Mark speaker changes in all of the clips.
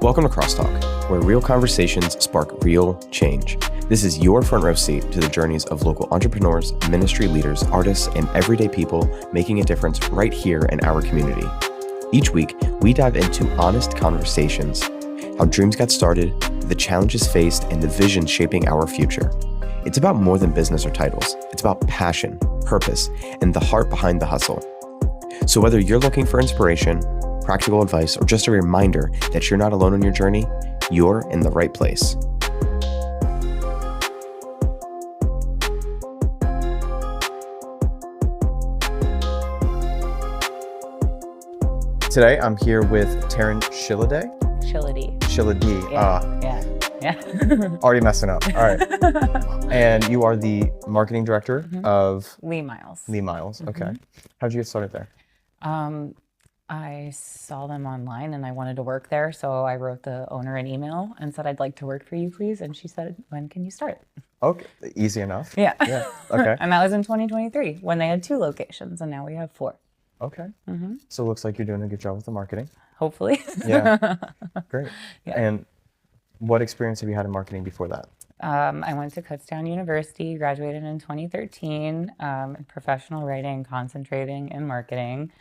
Speaker 1: Welcome to Crosstalk, where real conversations spark real change. This is your front row seat to the journeys of local entrepreneurs, ministry leaders, artists, and everyday people making a difference right here in our community. Each week, we dive into honest conversations, how dreams got started, the challenges faced, and the vision shaping our future. It's about more than business or titles. It's about passion, purpose, and the heart behind the hustle. So whether you're looking for inspiration, practical advice, or just a reminder that you're not alone on your journey, you're in the right place. Today, I'm here with Taryn Shillady. Shillady.
Speaker 2: Yeah.
Speaker 1: Already messing up. All right. And you are the marketing director of
Speaker 2: Myles.
Speaker 1: Myles. Okay. How'd you get started there?
Speaker 2: I saw them online and I wanted to work there, so I wrote the owner an email and said, I'd like to work for you, please. And she said, when can you start?
Speaker 1: Okay. Easy enough.
Speaker 2: Yeah.
Speaker 1: Okay.
Speaker 2: And that was in 2023 when they had 2 locations, and now we have 4.
Speaker 1: Okay. So it looks like you're doing a good job with the marketing.
Speaker 2: Hopefully.
Speaker 1: Yeah. Great.
Speaker 2: Yeah.
Speaker 1: And what experience have you had in marketing before that?
Speaker 2: I went to Kutztown University, graduated in 2013, in professional writing, concentrating in marketing.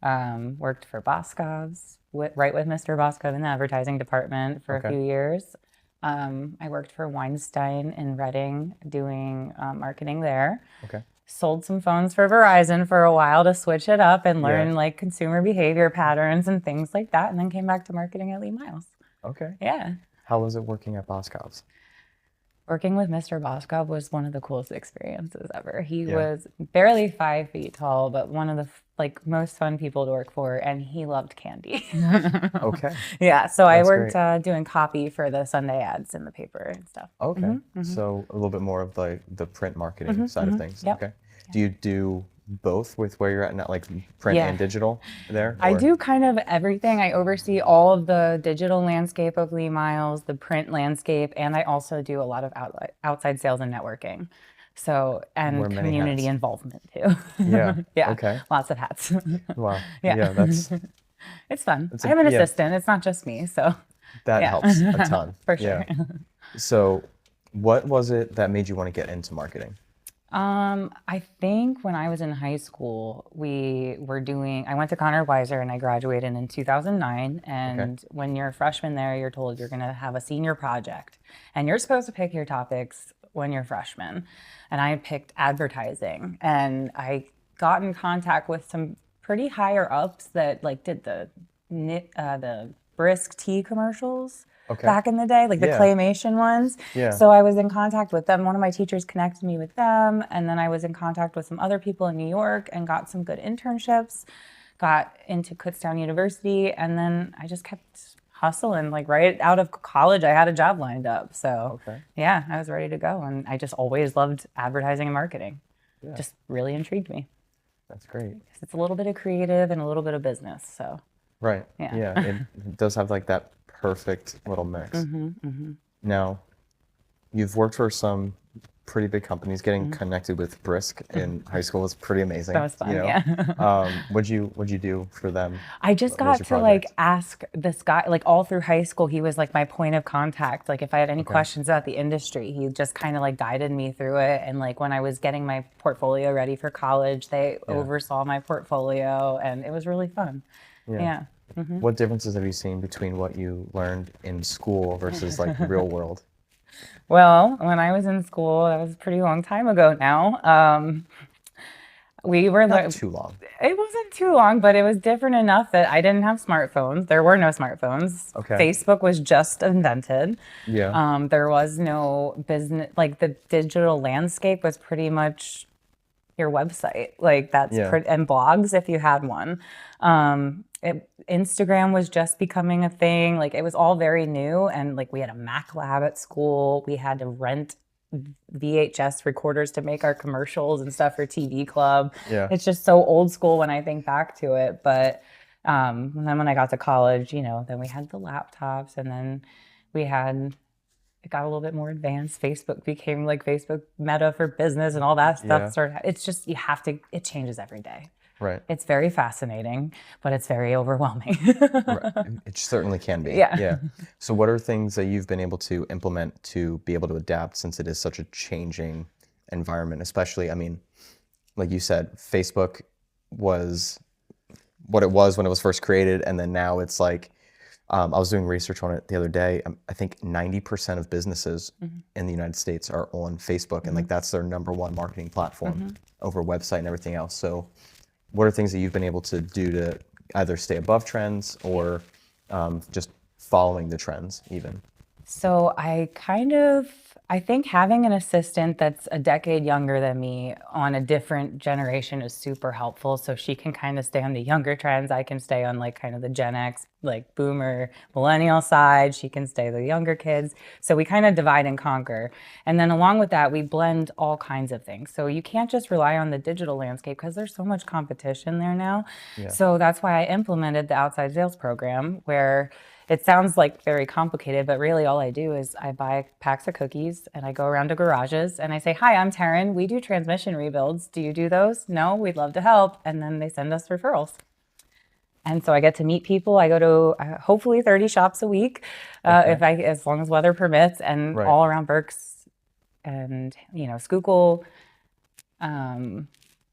Speaker 2: Worked for Boscov's, right with Mr. Boscov in the advertising department for a few years. I worked for Weinstein in Reading doing marketing there.
Speaker 1: Okay.
Speaker 2: Sold some phones for Verizon for a while to switch it up and learn like consumer behavior patterns and things like that, and then came back to marketing at Myles.
Speaker 1: Okay.
Speaker 2: Yeah.
Speaker 1: How was it working at Boscov's?
Speaker 2: Working with Mr. Boscov was one of the coolest experiences ever. He was barely 5 feet tall, but one of the most fun people to work for, and he loved candy.
Speaker 1: Okay.
Speaker 2: Yeah, so
Speaker 1: That's
Speaker 2: I worked doing copy for the Sunday ads in the paper and stuff.
Speaker 1: Okay. So a little bit more of the print marketing side of things.
Speaker 2: Yep.
Speaker 1: Okay. Do you do both with where you're at now, like print and digital there?
Speaker 2: I do kind of everything. I oversee all of the digital landscape of Myles, the print landscape, and I also do a lot of outside sales and networking. So, and community involvement too.
Speaker 1: Yeah.
Speaker 2: Yeah.
Speaker 1: Okay.
Speaker 2: Lots of hats.
Speaker 1: Wow.
Speaker 2: Yeah.
Speaker 1: That's
Speaker 2: it's fun. I have an assistant. It's not just me, so
Speaker 1: that helps a ton.
Speaker 2: For sure.
Speaker 1: Yeah. So what was it that made you want to get into marketing?
Speaker 2: I think when I was in high school, I went to Connor Weiser and I graduated in 2009. And when you're a freshman there, you're told you're going to have a senior project and you're supposed to pick your topics when you're freshman. And I picked advertising, and I got in contact with some pretty higher ups that did the Brisk tea commercials. Back in the day, the claymation ones. Yeah. So I was in contact with them. One of my teachers connected me with them. And then I was in contact with some other people in New York and got some good internships, got into Kutztown University. And then I just kept hustling. Right out of college, I had a job lined up. So yeah, I was ready to go. And I just always loved advertising and marketing. Yeah. Just really intrigued me.
Speaker 1: That's great.
Speaker 2: It's a little bit of creative and a little bit of business. So.
Speaker 1: Right. Yeah. It does have that perfect little mix. Now, you've worked for some pretty big companies. Getting connected with Brisk in high school was pretty amazing.
Speaker 2: That was fun. Yeah.
Speaker 1: What'd you do for them?
Speaker 2: I just got to ask this guy all through high school. He was my point of contact. If I had any questions about the industry, he just kind of guided me through it. And when I was getting my portfolio ready for college, they oversaw my portfolio, and it was really fun. Yeah.
Speaker 1: What differences have you seen between what you learned in school versus real world?
Speaker 2: Well, when I was in school, that was a pretty long time ago now. We were
Speaker 1: not too long.
Speaker 2: It wasn't too long, but it was different enough that I didn't have smartphones. There were no smartphones. Okay. Facebook was just invented. Yeah. There was no business. The digital landscape was pretty much your website. And blogs if you had one. Instagram was just becoming a thing. It was all very new, and we had a Mac lab at school. We had to rent VHS recorders to make our commercials and stuff for TV Club. Yeah. It's just so old school when I think back to it. But and then when I got to college, then we had the laptops, and then it got a little bit more advanced. Facebook became Facebook Meta for business, and all that stuff started. It's just it changes every day.
Speaker 1: Right.
Speaker 2: It's very fascinating, but it's very overwhelming.
Speaker 1: Right. It certainly can be.
Speaker 2: Yeah.
Speaker 1: Yeah. So what are things that you've been able to implement to be able to adapt since it is such a changing environment, especially, I mean, like you said, Facebook was what it was when it was first created, and then now it's like, I was doing research on it the other day. I think 90% of businesses in the United States are on Facebook, and like that's their number one marketing platform over website and everything else. So what are things that you've been able to do to either stay above trends or just following the trends even?
Speaker 2: So I think having an assistant that's a decade younger than me on a different generation is super helpful. So she can kind of stay on the younger trends. I can stay on like kind of the Gen X, like boomer, millennial side. She can stay the younger kids. So we kind of divide and conquer. And then along with that, we blend all kinds of things. So you can't just rely on the digital landscape because there's so much competition there now.
Speaker 1: Yeah.
Speaker 2: So that's why I implemented the outside sales program, where it sounds like very complicated, but really all I do is I buy packs of cookies and I go around to garages and I say, "Hi, I'm Taryn. We do transmission rebuilds. Do you do those? No, we'd love to help." And then they send us referrals. And so I get to meet people. I go to hopefully 30 shops a week, as long as weather permits, and
Speaker 1: Right.
Speaker 2: all around Berks and, Schuylkill,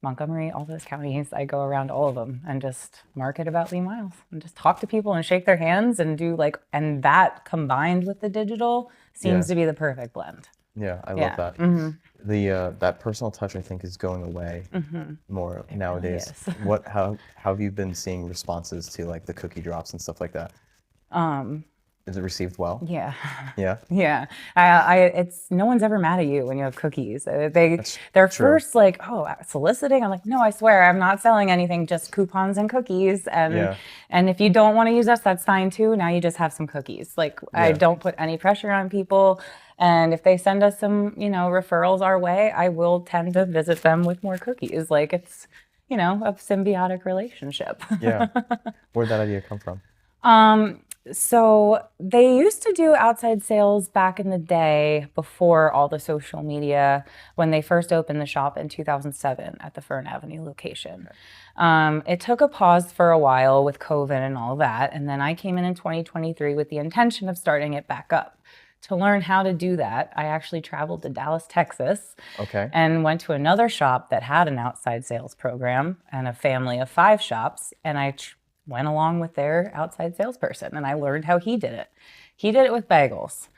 Speaker 2: Montgomery, all those counties. I go around all of them and just market about Lee Myles and just talk to people and shake their hands and and that combined with the digital seems to be the perfect blend.
Speaker 1: Yeah, I love that. The that personal touch, I think, is going away more nowadays.
Speaker 2: Really
Speaker 1: How have you been seeing responses to like the cookie drops and stuff like that? Is it received well?
Speaker 2: Yeah.
Speaker 1: Yeah.
Speaker 2: Yeah. It's no one's ever mad at you when you have cookies. They're
Speaker 1: true.
Speaker 2: first like, "Oh, soliciting." I'm like, "No, I swear, I'm not selling anything, just coupons and cookies." And if you don't want to use us, that's fine too. Now you just have some cookies. Like I don't put any pressure on people. And if they send us some, referrals our way, I will tend to visit them with more cookies. Like it's, a symbiotic relationship.
Speaker 1: Yeah. Where'd that idea come from?
Speaker 2: So they used to do outside sales back in the day before all the social media, when they first opened the shop in 2007 at the Fern Avenue location. It took a pause for a while with COVID and all that. And then I came in 2023 with the intention of starting it back up. To learn how to do that, I actually traveled to Dallas, Texas, and went to another shop that had an outside sales program and a family of 5 shops. And I went along with their outside salesperson and I learned how he did it. He did it with bagels.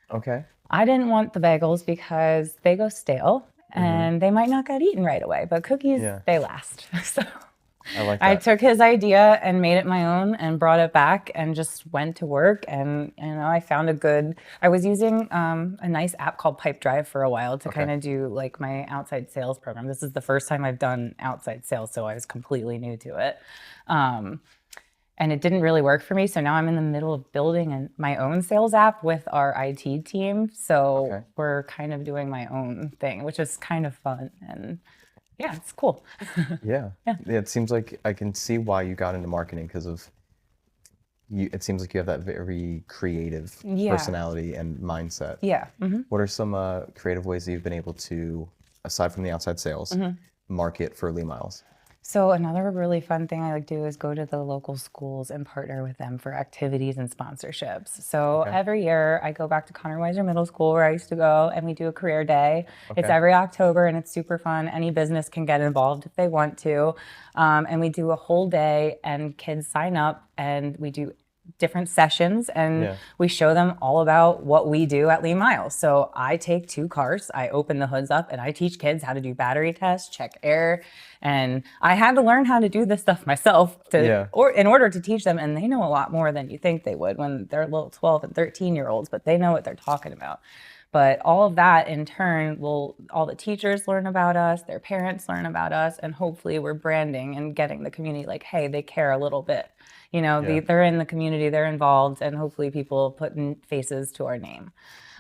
Speaker 1: Okay.
Speaker 2: I didn't want the bagels because they go stale and they might not get eaten right away, but cookies, they last. So
Speaker 1: I like that.
Speaker 2: I took his idea and made it my own and brought it back and just went to work. And, I found I was using a nice app called Pipe Drive for a while to kind of do like my outside sales program. This is the first time I've done outside sales, so I was completely new to it. And it didn't really work for me. So now I'm in the middle of building my own sales app with our IT team. So we're kind of doing my own thing, which is kind of fun. And yeah, it's cool.
Speaker 1: Yeah. It seems like I can see why you got into marketing because of you. It seems like you have that very creative personality and mindset.
Speaker 2: Yeah.
Speaker 1: What are some creative ways that you've been able to, aside from the outside sales, market for Lee Myles?
Speaker 2: So another really fun thing I like to do is go to the local schools and partner with them for activities and sponsorships. So every year I go back to Connor Weiser Middle School where I used to go, and we do a career day. It's every October and it's super fun. Any business can get involved if they want to. And we do a whole day and kids sign up and we do different sessions and we show them all about what we do at Lee Myles. So I take 2 cars, I open the hoods up and I teach kids how to do battery tests, check air. And I had to learn how to do this stuff myself in order to teach them. And they know a lot more than you think they would when they're little 12 and 13-year-olds, but they know what they're talking about. But all of that in turn all the teachers learn about us, their parents learn about us, and hopefully we're branding and getting the community like, hey, they care a little bit. They're in the community, they're involved, and hopefully people put faces to our name.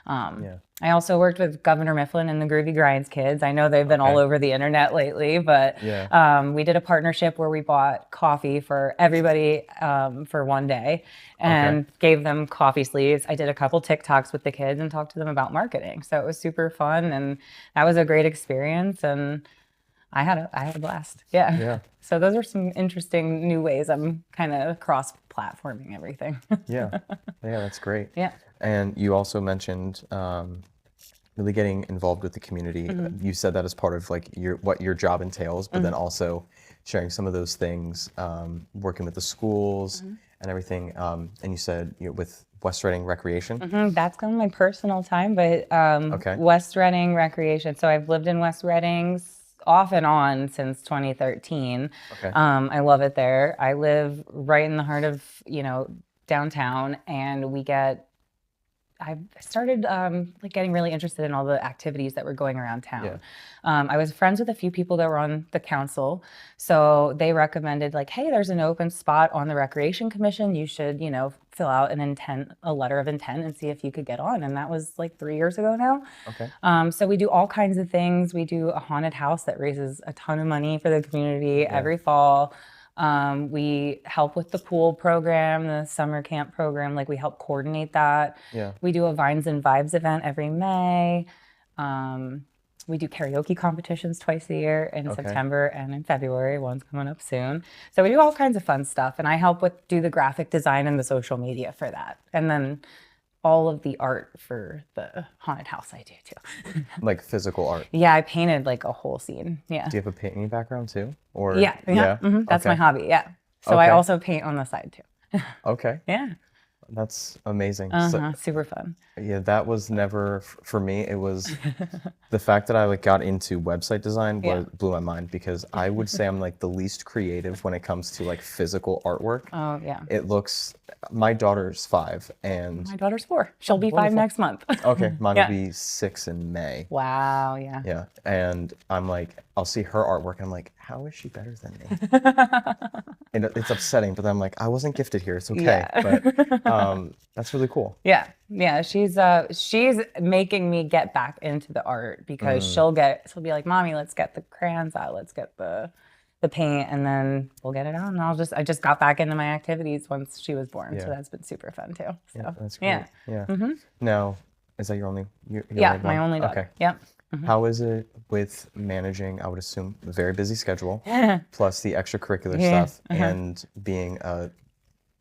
Speaker 2: I also worked with Governor Mifflin and the Groovy Grinds kids. I know they've been all over the internet lately, but we did a partnership where we bought coffee for everybody for one day and gave them coffee sleeves. I did a couple TikToks with the kids and talked to them about marketing. So it was super fun and that was a great experience. And I had a blast. Yeah.
Speaker 1: Yeah.
Speaker 2: So those are some interesting new ways I'm kind of cross-platforming everything.
Speaker 1: Yeah. Yeah, that's great.
Speaker 2: Yeah.
Speaker 1: And you also mentioned really getting involved with the community. You said that as part of like what your job entails, but then also sharing some of those things, working with the schools and everything. And you said with West Reading Recreation.
Speaker 2: That's kind of my personal time, but
Speaker 1: Okay.
Speaker 2: West Reading Recreation. So I've lived in West Reading off and on since 2013.
Speaker 1: Okay.
Speaker 2: I love it there. I live right in the heart of, downtown, and I started like getting really interested in all the activities that were going around town.
Speaker 1: Yeah.
Speaker 2: I was friends with a few people that were on the council, so they recommended like, hey, there's an open spot on the Recreation Commission. You should, fill out a letter of intent, and see if you could get on. And that was like 3 years ago now.
Speaker 1: Okay.
Speaker 2: So we do all kinds of things. We do a haunted house that raises a ton of money for the community every fall. We help with the pool program, the summer camp program, like we help coordinate that.
Speaker 1: Yeah.
Speaker 2: We do a Vines and Vibes event every May. We do karaoke competitions twice a year in September and in February. One's coming up soon. So we do all kinds of fun stuff, and I help do the graphic design and the social media for that. And then all of the art for the haunted house I do too.
Speaker 1: Like physical art.
Speaker 2: Yeah, I painted like a whole scene. Yeah.
Speaker 1: Do you have a painting background too? Or
Speaker 2: Yeah. That's my hobby. Yeah. So I also paint on the side too.
Speaker 1: Okay.
Speaker 2: Yeah.
Speaker 1: That's amazing.
Speaker 2: Super fun.
Speaker 1: Yeah, that was never for me. It was the fact that I like got into website design blew my mind, because I would say I'm like the least creative when it comes to like physical artwork.
Speaker 2: Oh yeah.
Speaker 1: It looks. My daughter's 5, and
Speaker 2: my daughter's 4. She'll be 5
Speaker 1: wonderful.
Speaker 2: next month.
Speaker 1: Okay, mine will be 6 in May.
Speaker 2: Wow. Yeah.
Speaker 1: Yeah, and I'm like, I'll see her artwork, and I'm like, how is she better than me? And it's upsetting, but I'm like, I wasn't gifted here. It's okay.
Speaker 2: Yeah.
Speaker 1: But that's really cool.
Speaker 2: Yeah. Yeah. She's making me get back into the art, because she'll be like, Mommy, let's get the crayons out. Let's get the paint, and then we'll get it out. And I just got back into my activities once she was born. So that's been super fun too. So
Speaker 1: Yeah, that's great. Yeah. Now, is that your only?
Speaker 2: My only daughter.
Speaker 1: Okay.
Speaker 2: Yep.
Speaker 1: How is it with managing, I would assume, a very busy schedule, plus the extracurricular stuff, and being a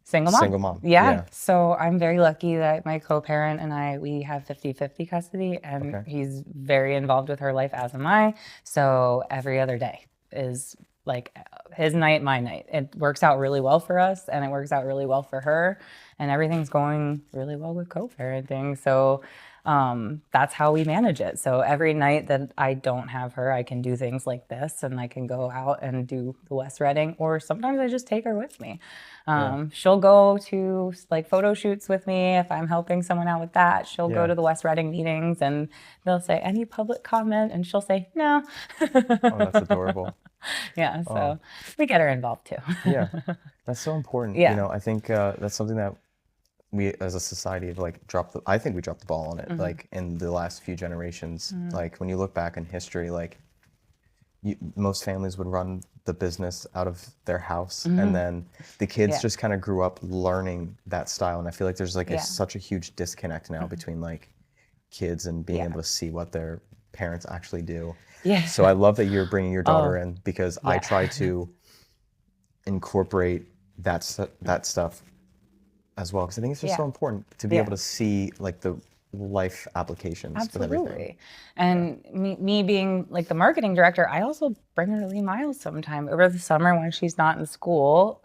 Speaker 2: single mom?
Speaker 1: Yeah.
Speaker 2: So I'm very lucky that my co-parent and we have 50-50 custody, and he's very involved with her life, as am I. So every other day is like his night, my night. It works out really well for us, and it works out really well for her, and everything's going really well with co-parenting. So that's how we manage it. So every night that I don't have her, I can do things like this, and I can go out and do the West Reading, or sometimes I just take her with me. She'll go to like photo shoots with me if I'm helping someone out with that. She'll go to the West Reading meetings, and they'll say, any public comment? And she'll say, no.
Speaker 1: Oh, that's adorable.
Speaker 2: Yeah, so we get her involved too.
Speaker 1: Yeah, that's so important.
Speaker 2: Yeah.
Speaker 1: I think that's something that we as a society have like I think we dropped the ball on it, like in the last few generations. Like when you look back in history, like most families would run the business out of their house, and then the kids just kind of grew up learning that style. And I feel like there's like such a huge disconnect now between like kids and being able to see what their parents actually do.
Speaker 2: Yeah.
Speaker 1: So I love that you're bringing your daughter in, because I try to incorporate that stuff as well, because I think it's just so important to be able to see like the life applications with everything.
Speaker 2: Absolutely. And me being like the marketing director, I also bring her to lead Myles sometime over the summer when she's not in school.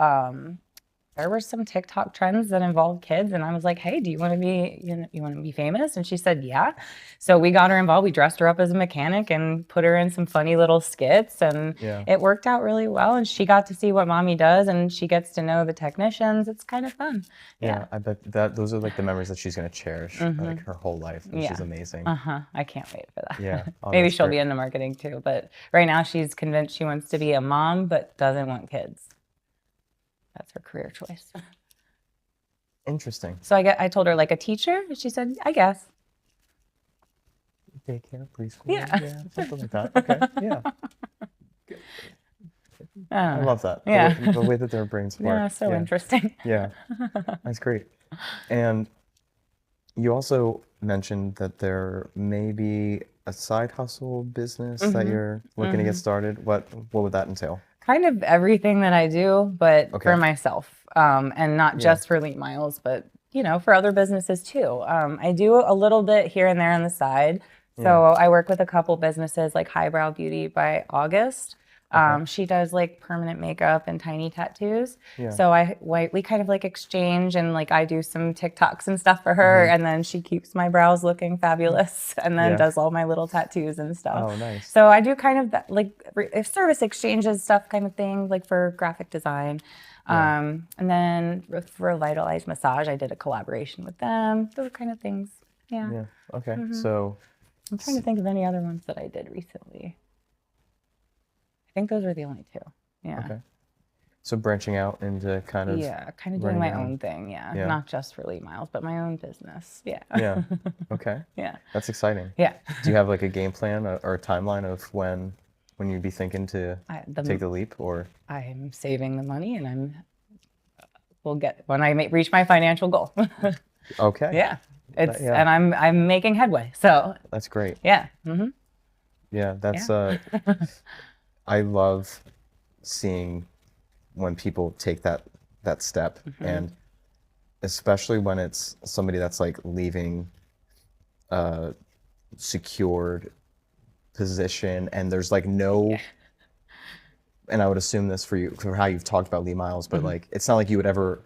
Speaker 2: There were some TikTok trends that involved kids, and I was like, hey, do you want to be famous? And she said, yeah. So we got her involved. We dressed her up as a mechanic and put her in some funny little skits, and it worked out really well. And she got to see what mommy does, and she gets to know the technicians. It's kind of fun.
Speaker 1: Yeah, I bet those are like the memories that she's going to cherish like her whole life, which is amazing.
Speaker 2: I can't wait for that.
Speaker 1: Yeah. Oh,
Speaker 2: maybe she'll be into marketing too, but right now she's convinced she wants to be a mom but doesn't want kids. That's her career choice.
Speaker 1: Interesting.
Speaker 2: So I told her like a teacher, and she said, I guess.
Speaker 1: Daycare, preschool, something like that. Okay, I love that.
Speaker 2: Yeah.
Speaker 1: The way that their brains work.
Speaker 2: Yeah, so interesting.
Speaker 1: Yeah, that's great. And you also mentioned that there may be a side hustle business that you're looking to get started? What would that entail?
Speaker 2: Kind of everything that I do, but
Speaker 1: Okay.
Speaker 2: for myself, and not just for Myles, but for other businesses too. I do a little bit here and there on the side. So I work with a couple businesses like Highbrow Beauty by August. She does like permanent makeup and tiny tattoos. So we kind of like exchange, and like I do some TikToks and stuff for her, and then she keeps my brows looking fabulous, and then does all my little tattoos and stuff.
Speaker 1: Oh, nice.
Speaker 2: So I do kind of that, like if service exchanges stuff kind of thing, like for graphic design. And then for Revitalized Massage, I did a collaboration with them. Those kind of things. Yeah.
Speaker 1: Yeah. Okay. So
Speaker 2: I'm trying to think of any other ones that I did recently. I think those were the only two. Yeah.
Speaker 1: Okay. So branching out into kind of
Speaker 2: kind of doing my own thing. Yeah. Not just for Myles, but my own business. Yeah.
Speaker 1: Yeah. Okay.
Speaker 2: Yeah.
Speaker 1: That's exciting.
Speaker 2: Yeah.
Speaker 1: Do you have like a game plan or a timeline of when you'd be thinking to take the leap? Or
Speaker 2: I'm saving the money, and we'll get when I reach my financial goal.
Speaker 1: Okay.
Speaker 2: Yeah. And I'm making headway. So
Speaker 1: that's great.
Speaker 2: Yeah.
Speaker 1: Yeah. That's I love seeing when people take that step, and especially when it's somebody that's like leaving a secured position, and there's like no and I would assume this for you, for how you've talked about Myles, but like it's not like you would ever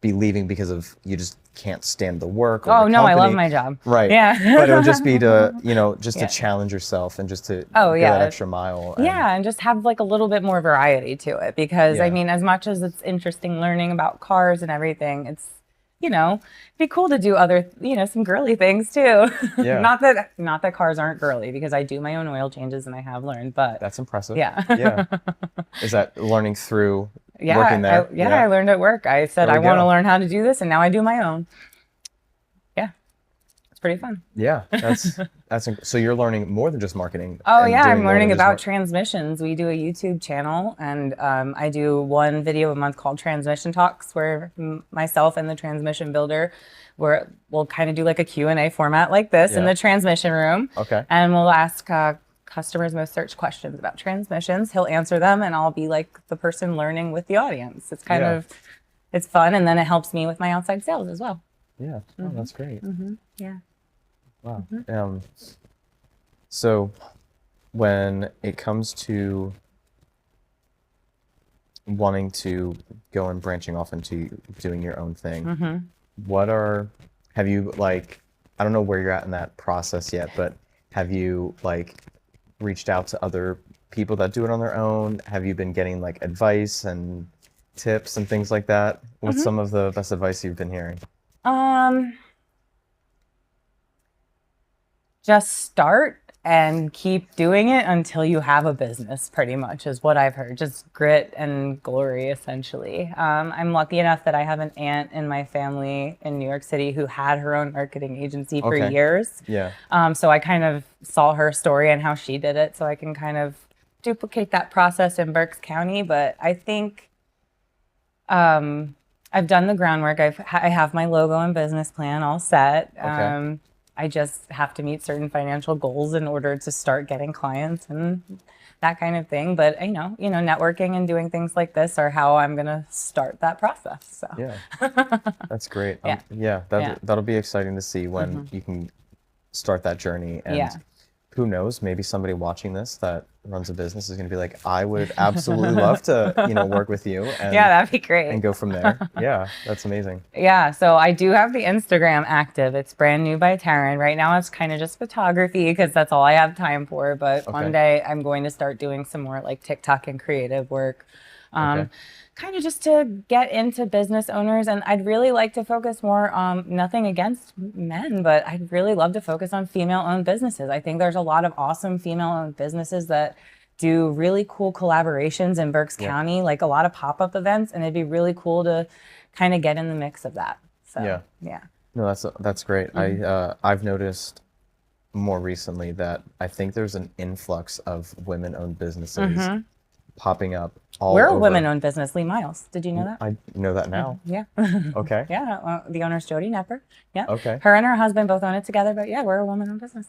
Speaker 1: be leaving because of you just can't stand the work or
Speaker 2: oh
Speaker 1: the
Speaker 2: no, I
Speaker 1: company.
Speaker 2: love my job.
Speaker 1: Right.
Speaker 2: Yeah.
Speaker 1: But it would just be to to challenge yourself and just to go that extra mile.
Speaker 2: And just have like a little bit more variety to it, because I mean, as much as it's interesting learning about cars and everything, it's it'd be cool to do other, some girly things too.
Speaker 1: Yeah.
Speaker 2: not that cars aren't girly, because I do my own oil changes and I have learned, but
Speaker 1: that's impressive.
Speaker 2: Yeah.
Speaker 1: Yeah. Is that learning through working there?
Speaker 2: I learned at work. I said, I want to learn how to do this, and now I do my own. Yeah. It's pretty fun.
Speaker 1: Yeah. So you're learning more than just marketing.
Speaker 2: Oh yeah, I'm learning about transmissions. We do a YouTube channel, and I do one video a month called Transmission Talks, where myself and the transmission builder, we'll kind of do like a Q&A format like this in the transmission room.
Speaker 1: Okay.
Speaker 2: And we'll ask customers most searched questions about transmissions. He'll answer them, and I'll be like the person learning with the audience. It's kind of, it's fun, and then it helps me with my outside sales as well.
Speaker 1: Yeah. Oh, that's great.
Speaker 2: Yeah.
Speaker 1: Wow. So when it comes to wanting to go and branching off into doing your own thing, have you like, I don't know where you're at in that process yet, but have you like reached out to other people that do it on their own? Have you been getting like advice and tips and things like that? What's some of the best advice you've been hearing?
Speaker 2: Just start and keep doing it until you have a business, pretty much is what I've heard. Just grit and glory, essentially. I'm lucky enough that I have an aunt in my family in New York City who had her own marketing agency for years.
Speaker 1: Yeah.
Speaker 2: So I kind of saw her story and how she did it, so I can kind of duplicate that process in Berks County. But I think I've done the groundwork. I have my logo and business plan all set.
Speaker 1: Okay.
Speaker 2: I just have to meet certain financial goals in order to start getting clients and that kind of thing. But networking and doing things like this are how I'm gonna start that process. So
Speaker 1: yeah, that's great. That'll be exciting to see when you can start that journey. And who knows, maybe somebody watching this that runs a business is going to be like, I would absolutely love to, work with you. And,
Speaker 2: that'd be great.
Speaker 1: And go from there. Yeah, that's amazing.
Speaker 2: Yeah, so I do have the Instagram active. It's brand new by Taryn. Right now it's kind of just photography because that's all I have time for. But one day I'm going to start doing some more like TikTok and creative work. Kind of just to get into business owners. And I'd really like to focus more on, nothing against men, but I'd really love to focus on female-owned businesses. I think there's a lot of awesome female-owned businesses that do really cool collaborations in Berks County, like a lot of pop-up events, and it'd be really cool to kind of get in the mix of that. So, yeah.
Speaker 1: No, that's great. I've noticed more recently that I think there's an influx of women-owned businesses popping up all
Speaker 2: We're
Speaker 1: over.
Speaker 2: a women-owned business, Myles. Did you know that?
Speaker 1: I know that now.
Speaker 2: Yeah.
Speaker 1: Okay.
Speaker 2: Yeah, the owner's Jody Nepper. Yeah.
Speaker 1: Okay.
Speaker 2: Her and her husband both own it together, but yeah, we're a woman-owned business.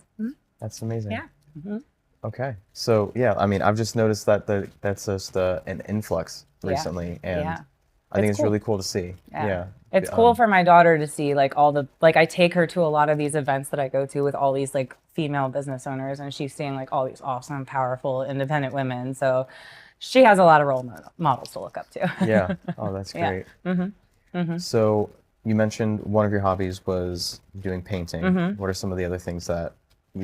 Speaker 1: That's amazing.
Speaker 2: Yeah. Mm-hmm.
Speaker 1: Okay. So yeah, I mean, I've just noticed that that's just an influx
Speaker 2: Yeah.
Speaker 1: recently, and
Speaker 2: Yeah.
Speaker 1: I think
Speaker 2: It's
Speaker 1: it's
Speaker 2: cool.
Speaker 1: really cool to see.
Speaker 2: Yeah.
Speaker 1: Yeah.
Speaker 2: It's cool for my daughter to see like all the, like I take her to a lot of these events that I go to with all these like female business owners, and she's seeing like all these awesome, powerful, independent women. So she has a lot of models to look up to.
Speaker 1: Yeah. Oh, that's
Speaker 2: Yeah.
Speaker 1: great.
Speaker 2: Mm-hmm.
Speaker 1: So you mentioned one of your hobbies was doing painting.
Speaker 2: Mm-hmm.
Speaker 1: What are some of the other things that,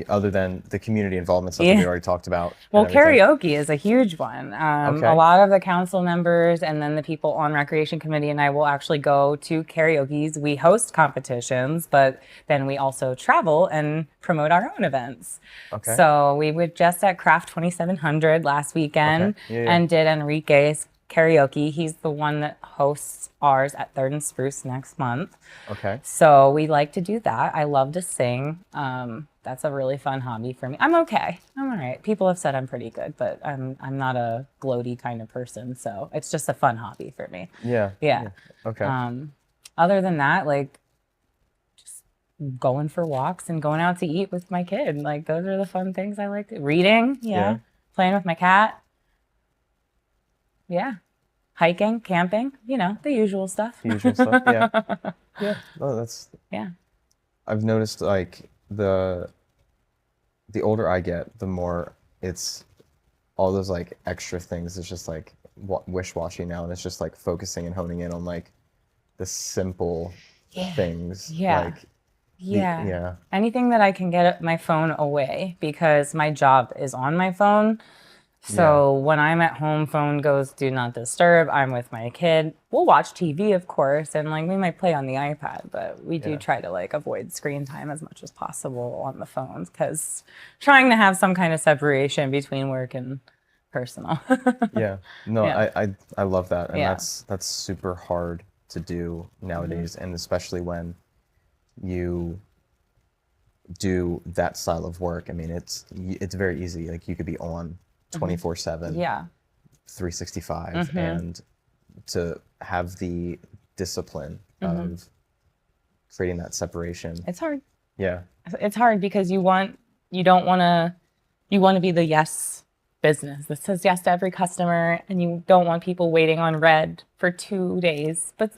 Speaker 1: other than the community involvement stuff that we
Speaker 2: Yeah.
Speaker 1: already talked about
Speaker 2: Well,
Speaker 1: and everything?
Speaker 2: karaoke is a huge one. A
Speaker 1: Okay.
Speaker 2: lot of the council members and then the people on recreation committee and I will actually go to karaoke's. We host competitions, but then we also travel and promote our own events.
Speaker 1: Okay.
Speaker 2: So we were just at Craft 2700 last weekend
Speaker 1: Okay. Yeah.
Speaker 2: and did Enrique's karaoke. He's the one that hosts ours at Third and Spruce next month.
Speaker 1: Okay.
Speaker 2: So we like to do that. I love to sing. That's a really fun hobby for me. I'm okay. I'm all right. People have said I'm pretty good, but I'm not a gloaty kind of person. So it's just a fun hobby for me.
Speaker 1: Yeah.
Speaker 2: Yeah.
Speaker 1: Okay.
Speaker 2: Other than that, like just going for walks and going out to eat with my kid. Like those are the fun things I like to. Reading. Yeah. Playing with my cat. Yeah. Hiking, camping, the usual stuff.
Speaker 1: The usual stuff. Yeah. Yeah. Oh, that's.
Speaker 2: Yeah.
Speaker 1: I've noticed like the older I get, the more it's all those like extra things. It's just like wish-washy now, and it's just like focusing and honing in on like the simple things.
Speaker 2: Yeah.
Speaker 1: Like,
Speaker 2: Yeah. Anything that I can get my phone away because my job is on my phone. So when I'm at home, phone goes do not disturb. I'm with my kid. We'll watch TV, of course, and like we might play on the iPad, but we do try to like avoid screen time as much as possible on the phones because trying to have some kind of separation between work and personal.
Speaker 1: Yeah. No,
Speaker 2: Yeah.
Speaker 1: I love that, and
Speaker 2: Yeah.
Speaker 1: that's super hard to do nowadays, and especially when you do that style of work. I mean, it's very easy. Like you could be on 24/7,
Speaker 2: Yeah.
Speaker 1: 365, and to have the discipline of creating that separation.
Speaker 2: It's hard.
Speaker 1: Yeah.
Speaker 2: It's hard because you want to be the yes business that says yes to every customer, and you don't want people waiting on red for 2 days. But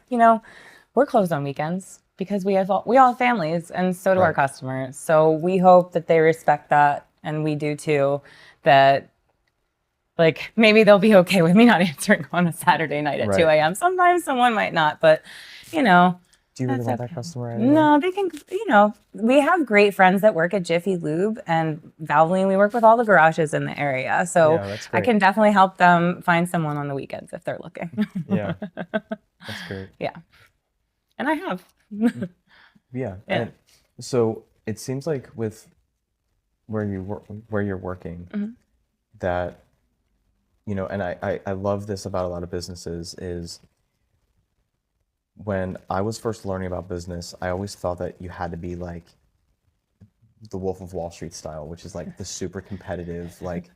Speaker 2: we're closed on weekends because we all have families, and so do our customers. So we hope that they respect that, and we do too. That like maybe they'll be okay with me not answering on a Saturday night at 2 a.m. Sometimes someone might not, but
Speaker 1: Do you really want that customer anyway?
Speaker 2: No, they can, we have great friends that work at Jiffy Lube and Valvoline. We work with all the garages in the area. So
Speaker 1: that's
Speaker 2: I
Speaker 1: great.
Speaker 2: can definitely help them find someone on the weekends if they're looking.
Speaker 1: Yeah. That's great.
Speaker 2: Yeah. And I have.
Speaker 1: Yeah. And so it seems like with where you're working, that, and I love this about a lot of businesses is when I was first learning about business, I always thought that you had to be like the Wolf of Wall Street style, which is like the super competitive, like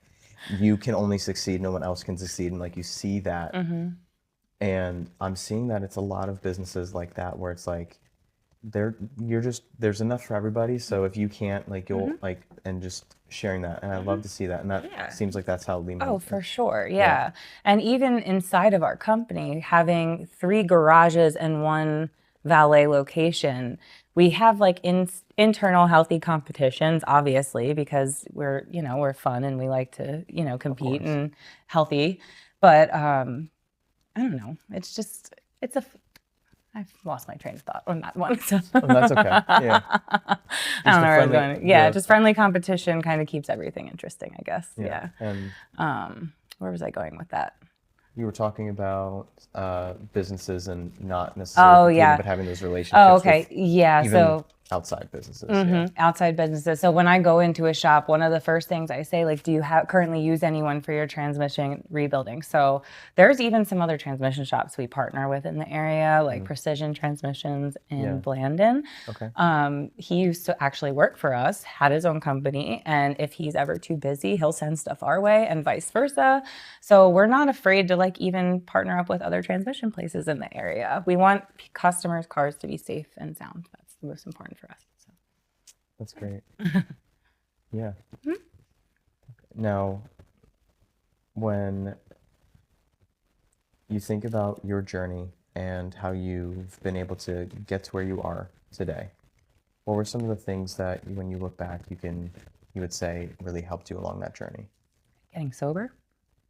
Speaker 1: you can only succeed, no one else can succeed. And like you see that. And I'm seeing that it's a lot of businesses like that where it's like there's enough for everybody. So if you can't, like you'll like, and just sharing that. And I love to see that. And that seems like that's how Lehman.
Speaker 2: Oh, for sure. Yeah. And even inside of our company, having 3 garages and 1 valet location, we have like internal healthy competitions, obviously, because we're fun and we like to, compete and healthy. But I don't know. I've lost my train of thought on that one. So.
Speaker 1: Oh, that's okay. Yeah.
Speaker 2: I don't know where I was going. Yeah, just friendly competition kind of keeps everything interesting, I guess. Yeah.
Speaker 1: And
Speaker 2: where was I going with that?
Speaker 1: you were talking about businesses and not necessarily competing, but having those relationships.
Speaker 2: Oh, okay. Yeah.
Speaker 1: Even
Speaker 2: So
Speaker 1: outside businesses.
Speaker 2: outside businesses. So when I go into a shop, one of the first things I say, like, do you currently use anyone for your transmission rebuilding? So there's even some other transmission shops we partner with in the area, like Precision Transmissions in Blandon.
Speaker 1: Okay.
Speaker 2: He used to actually work for us, had his own company, and if he's ever too busy, he'll send stuff our way and vice versa. So we're not afraid to like even partner up with other transmission places in the area. We want customers' cars to be safe and sound. That's the most important for us. So.
Speaker 1: That's great. Yeah. Now, when you think about your journey and how you've been able to get to where you are today, what were some of the things that when you look back, you would say really helped you along that journey?
Speaker 2: Getting sober.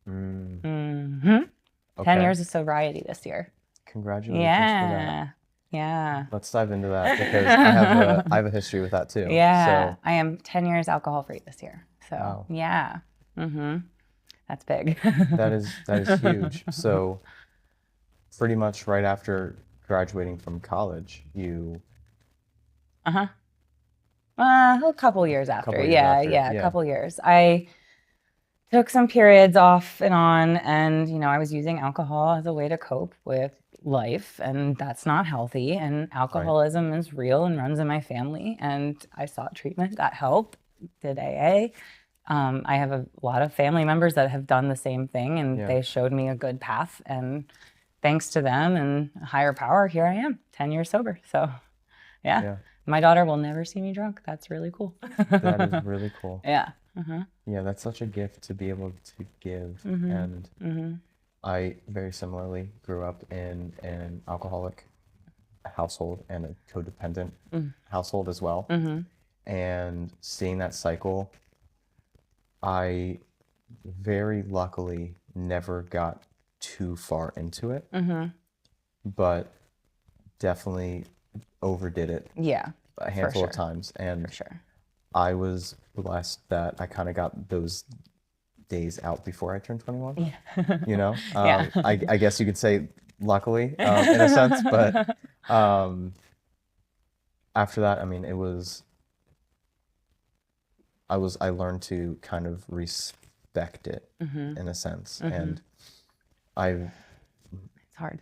Speaker 1: Mm,
Speaker 2: 10
Speaker 1: okay.
Speaker 2: years of sobriety this year.
Speaker 1: Congratulations for that.
Speaker 2: Yeah. Yeah.
Speaker 1: Let's dive into that because I have a history with that too.
Speaker 2: Yeah.
Speaker 1: So,
Speaker 2: I am 10 years alcohol free this year. So,
Speaker 1: wow,
Speaker 2: yeah. Mm-hmm. That's big.
Speaker 1: that is huge. So, pretty much right after graduating from college, you
Speaker 2: Uh-huh. A couple years
Speaker 1: a
Speaker 2: after.
Speaker 1: couple years
Speaker 2: Yeah.
Speaker 1: after,
Speaker 2: Yeah. A
Speaker 1: yeah,
Speaker 2: couple years. I took some periods off and on, and I was using alcohol as a way to cope with life, and that's not healthy, and
Speaker 1: right,
Speaker 2: alcoholism is real and runs in my family, and I sought treatment, got help, did AA. I have a lot of family members that have done the same thing, and
Speaker 1: yeah,
Speaker 2: they showed me a good path, and thanks to them and a higher power, here I am 10 years sober. So yeah,
Speaker 1: yeah.
Speaker 2: my daughter will never see me drunk. That's really cool.
Speaker 1: That is really cool.
Speaker 2: Yeah. Uh-huh.
Speaker 1: Yeah, that's such a gift to be able to give.
Speaker 2: Mm-hmm.
Speaker 1: And
Speaker 2: Mm-hmm.
Speaker 1: I very similarly grew up in an alcoholic household and a codependent household as well.
Speaker 2: Mm-hmm.
Speaker 1: And seeing that cycle, I very luckily never got too far into it,
Speaker 2: Mm-hmm.
Speaker 1: but definitely overdid it
Speaker 2: Yeah,
Speaker 1: a
Speaker 2: for
Speaker 1: handful of
Speaker 2: sure.
Speaker 1: times. And
Speaker 2: For sure.
Speaker 1: I was blessed that I kind of got those days out before I turned 21.
Speaker 2: Yeah.
Speaker 1: You know,
Speaker 2: Yeah.
Speaker 1: I guess you could say luckily, in a sense, but after that, I mean, I learned to kind of respect it in a sense, and I've
Speaker 2: It's hard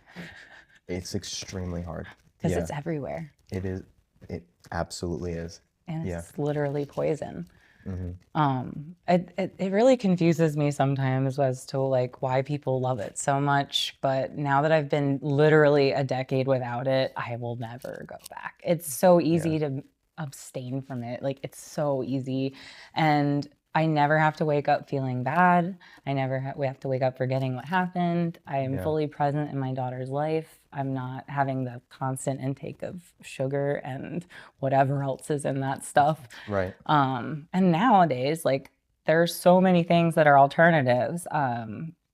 Speaker 1: it's extremely hard.
Speaker 2: because
Speaker 1: Yeah,
Speaker 2: it's everywhere
Speaker 1: it is. It absolutely is.
Speaker 2: and
Speaker 1: Yeah.
Speaker 2: it's literally poison.
Speaker 1: Hmm.
Speaker 2: It really confuses me sometimes as to like why people love it so much. But now that I've been literally a decade without it, I will never go back. It's so easy to abstain from it. Like it's so easy. And I never have to wake up feeling bad. I never we have to wake up forgetting what happened. I am
Speaker 1: Yeah.
Speaker 2: fully present in my daughter's life. I'm not having the constant intake of sugar and whatever else is in that stuff.
Speaker 1: Right.
Speaker 2: And nowadays, like there's so many things that are alternatives.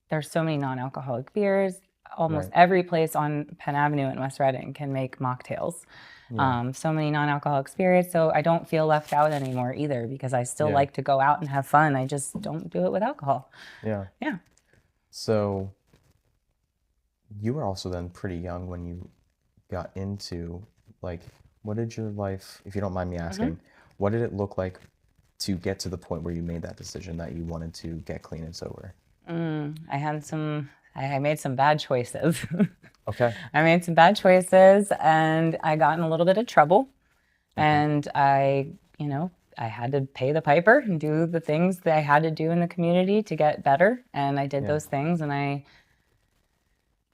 Speaker 2: There's so many non-alcoholic beers. Almost
Speaker 1: Right.
Speaker 2: every place on Penn Avenue in West Reading can make mocktails.
Speaker 1: Yeah.
Speaker 2: So many non-alcoholic spirits. So I don't feel left out anymore either because I still
Speaker 1: Yeah.
Speaker 2: like to go out and have fun. I just don't do it with alcohol.
Speaker 1: Yeah.
Speaker 2: Yeah.
Speaker 1: So you were also then pretty young when you got into, like, what did your life, if you don't mind me asking, what did it look like to get to the point where you made that decision that you wanted to get clean and sober?
Speaker 2: I made some bad choices.
Speaker 1: Okay.
Speaker 2: I made some bad choices and I got in a little bit of trouble.
Speaker 1: Okay.
Speaker 2: And I had to pay the piper and do the things that I had to do in the community to get better. And I did
Speaker 1: Yeah.
Speaker 2: those things, and I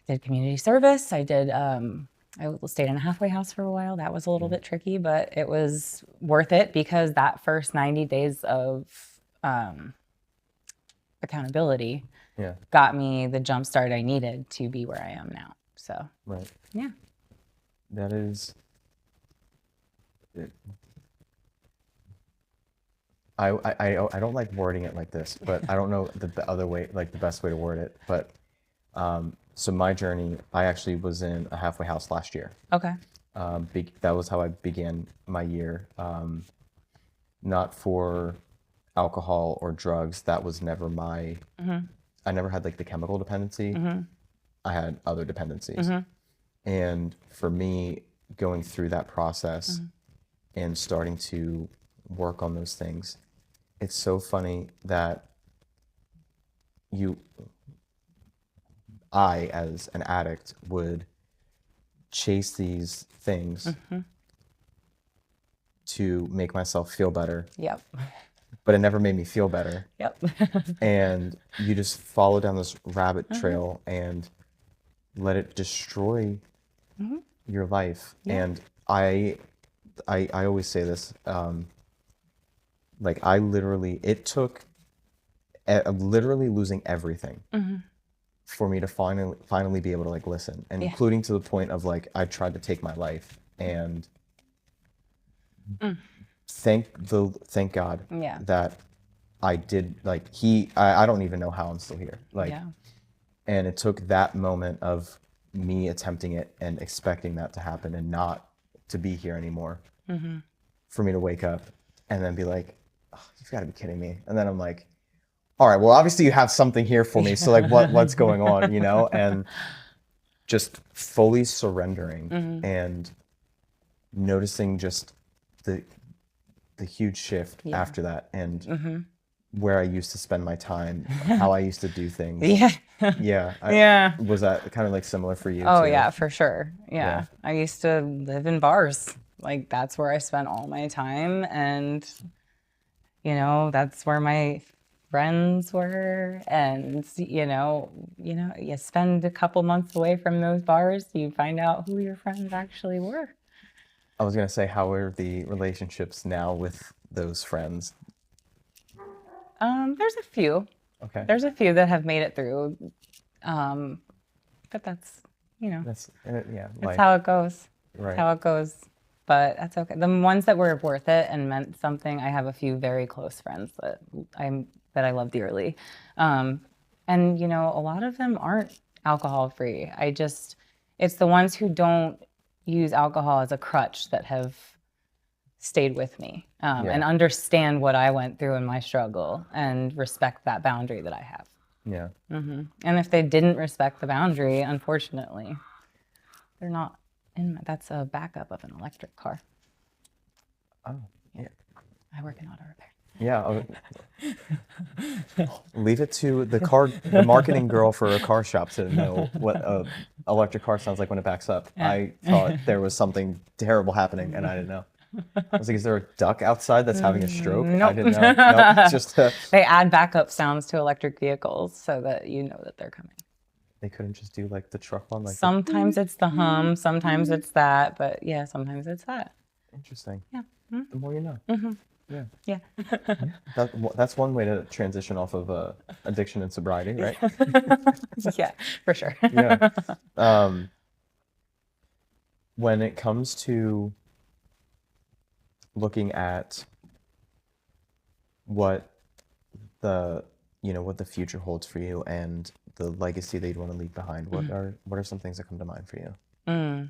Speaker 2: did community service. I stayed in a halfway house for a while. That was a little bit tricky, but it was worth it because that first 90 days of accountability
Speaker 1: Yeah.
Speaker 2: got me the jump start I needed to be where I am now. So,
Speaker 1: Right.
Speaker 2: yeah.
Speaker 1: That is, I don't like wording it like this, but I don't know the other way, like the best way to word it. But so my journey, I actually was in a halfway house last year.
Speaker 2: Okay.
Speaker 1: That was how I began my year. Not for alcohol or drugs. That was never my. I never had like the chemical dependency. I had other dependencies, and for me, going through that process and starting to work on those things, it's so funny that I, as an addict, would chase these things to make myself feel better,
Speaker 2: Yep.
Speaker 1: but it never made me feel better.
Speaker 2: Yep.
Speaker 1: And you just follow down this rabbit trail and let it destroy your life.
Speaker 2: Yeah.
Speaker 1: And I always say this, Like it took literally losing everything for me to finally be able to like listen, and
Speaker 2: Yeah.
Speaker 1: including to the point of like I tried to take my life, and thank God
Speaker 2: Yeah.
Speaker 1: that I did. Like I don't even know how I'm still here. Like,
Speaker 2: Yeah.
Speaker 1: and it took that moment of me attempting it and expecting that to happen and not to be here anymore for me to wake up and then be like, oh, you've got to be kidding me. And then I'm like, all right, well, obviously you have something here for me. So like what's going on, you know? And just fully surrendering and noticing just the huge shift after that, and where I used to spend my time, how I used to do things.
Speaker 2: Yeah.
Speaker 1: Yeah.
Speaker 2: Yeah.
Speaker 1: Was that kind of like similar for you
Speaker 2: Oh
Speaker 1: too?
Speaker 2: yeah, for sure. Yeah.
Speaker 1: Yeah.
Speaker 2: I used to live in bars. Like that's where I spent all my time, and that's where my friends were. And you spend a couple months away from those bars, you find out who your friends actually were.
Speaker 1: I was gonna say, how are the relationships now with those friends?
Speaker 2: There's a few.
Speaker 1: Okay.
Speaker 2: There's a few that have made it through. But that's,
Speaker 1: That's yeah,
Speaker 2: that's
Speaker 1: life.
Speaker 2: how it goes.
Speaker 1: Right.
Speaker 2: That's how it goes. But that's okay. The ones that were worth it and meant something, I have a few very close friends that I love dearly. And a lot of them aren't alcohol free. It's the ones who don't use alcohol as a crutch that have stayed with me, and understand what I went through in my struggle and respect that boundary that I have.
Speaker 1: Yeah.
Speaker 2: And if they didn't respect the boundary, unfortunately, they're not that's a backup of an electric car.
Speaker 1: Oh, yeah.
Speaker 2: I work in auto repair.
Speaker 1: Yeah. Leave it to the marketing girl for a car shop to know what a electric car sounds like when it backs up.
Speaker 2: Yeah.
Speaker 1: I thought there was something terrible happening, and I didn't know. I was like, is there a duck outside that's having a stroke?
Speaker 2: Nope.
Speaker 1: I didn't know. Nope, it's just
Speaker 2: They add backup sounds to electric vehicles so that you know that they're coming.
Speaker 1: they couldn't just do like the truck one, like
Speaker 2: Sometimes it's the hum, sometimes it's that, but yeah, sometimes it's that.
Speaker 1: interesting.
Speaker 2: Yeah.
Speaker 1: The more you know. Yeah.
Speaker 2: Yeah.
Speaker 1: That's one way to transition off of addiction and sobriety, right?
Speaker 2: Yeah, for sure.
Speaker 1: Yeah. When it comes to looking at what what the future holds for you and the legacy that you'd want to leave behind, what are some things that come to mind for you?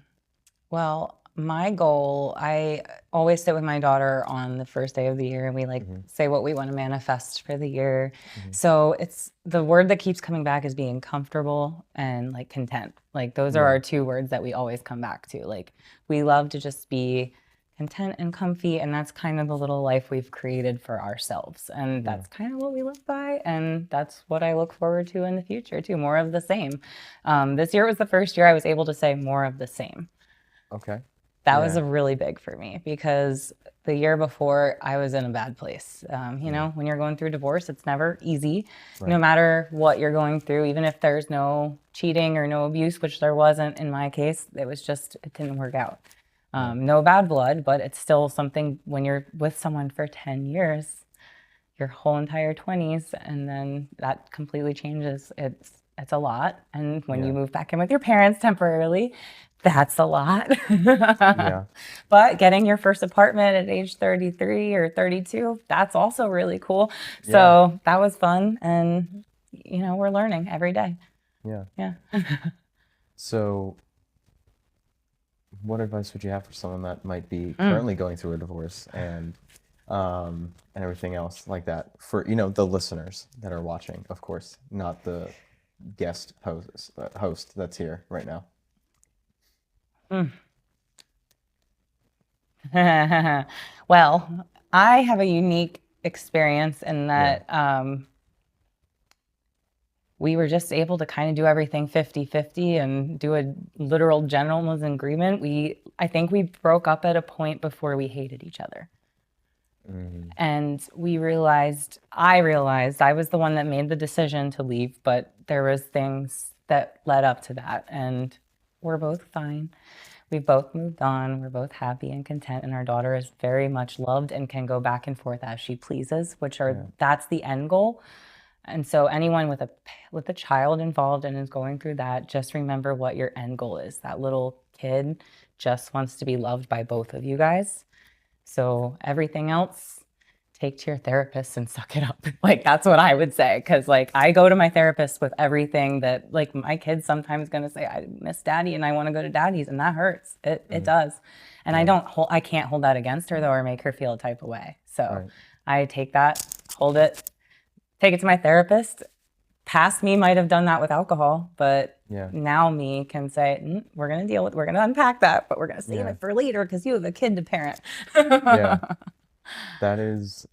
Speaker 2: Well, my goal, I always sit with my daughter on the first day of the year and we say what we want to manifest for the year. So it's the word that keeps coming back is being comfortable and like content. Like those are our two words that we always come back to. Like we love to just be content and comfy, and that's kind of the little life we've created for ourselves. And that's kind of what we live by, and that's what I look forward to in the future too, more of the same. This year was the first year I was able to say more of the same.
Speaker 1: Okay.
Speaker 2: That was a really big for me because the year before I was in a bad place. When you're going through divorce, it's never easy, no matter what you're going through, even if there's no cheating or no abuse, which there wasn't in my case. It didn't work out. No bad blood, but it's still something when you're with someone for 10 years, your whole entire 20s, and then that completely changes. It's a lot. And when you move back in with your parents temporarily, that's a lot. But getting your first apartment at age 33 or 32, that's also really cool. So that was fun. And, we're learning every day.
Speaker 1: Yeah.
Speaker 2: Yeah.
Speaker 1: So what advice would you have for someone that might be currently going through a divorce and everything else like that for, the listeners that are watching, of course, not the guest host that's here right now?
Speaker 2: Well, I have a unique experience in that we were just able to kind of do everything 50-50 and do a literal gentleman's agreement. I think we broke up at a point before we hated each other. And I realized I was the one that made the decision to leave, but there was things that led up to that. And we're both fine. We've both moved on. We're both happy and content, and our daughter is very much loved and can go back and forth as she pleases, that's the end goal. And so anyone with a child involved and is going through that, just remember what your end goal is. That little kid just wants to be loved by both of you guys. So everything else, take to your therapist and suck it up. Like, that's what I would say. Cause like, I go to my therapist with everything that, like, my kid's sometimes going to say, I miss daddy and I want to go to daddy's, and that hurts. It does. And I can't hold that against her though, or make her feel a type of way. So I take that, hold it, take it to my therapist. Past me might have done that with alcohol, but now me can say, we're going to unpack that, but we're going to save it for later because you have a kid to parent.
Speaker 1: That is,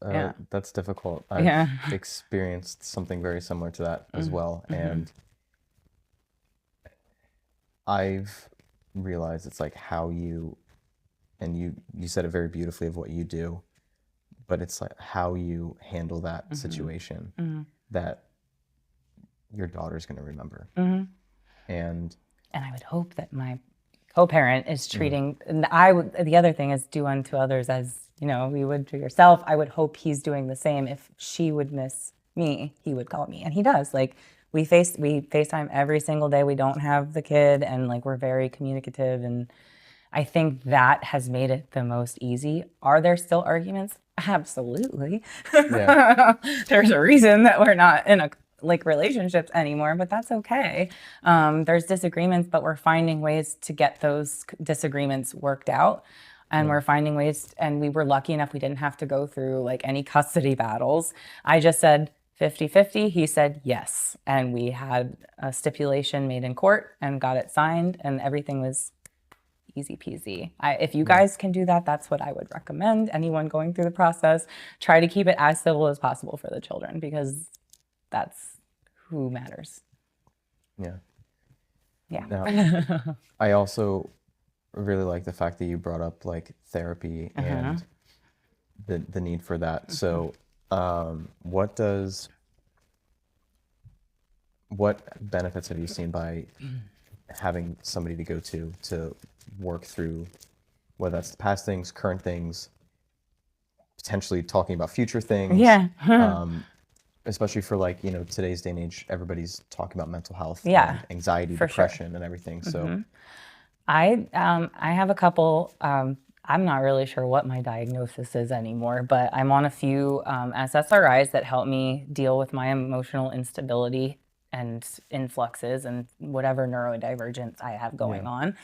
Speaker 1: that's difficult. I've experienced something very similar to that as well. And I've realized it's like how you said it very beautifully of what you do, but it's like how you handle that situation that your daughter's going to remember. And
Speaker 2: I would hope that my co-parent is treating, and the other thing is do unto others as, you know, you would to yourself. I would hope he's doing the same. If she would miss me, he would call me, and he does. Like, we FaceTime every single day. We don't have the kid, and like, we're very communicative, and I think that has made it the most easy. Are there still arguments? Absolutely. There's a reason that we're not in relationships anymore, but that's okay. There's disagreements, but we're finding ways to get those disagreements worked out. And we're finding ways, and we were lucky enough we didn't have to go through like any custody battles. I just said 50-50. He said yes. And we had a stipulation made in court and got it signed, and everything was easy peasy. If you guys can do that, that's what I would recommend. Anyone going through the process, try to keep it as civil as possible for the children, because that's who matters. Yeah.
Speaker 1: Now, I also really like the fact that you brought up like therapy and the need for that. So what benefits have you seen by having somebody to go to work through, whether that's past things, current things, potentially talking about future things? Especially for like, you know, today's day and age, everybody's talking about mental health, and anxiety, depression, and everything. So
Speaker 2: I have a couple, I'm not really sure what my diagnosis is anymore, but I'm on a few SSRIs that help me deal with my emotional instability and influxes and whatever neurodivergence I have going on.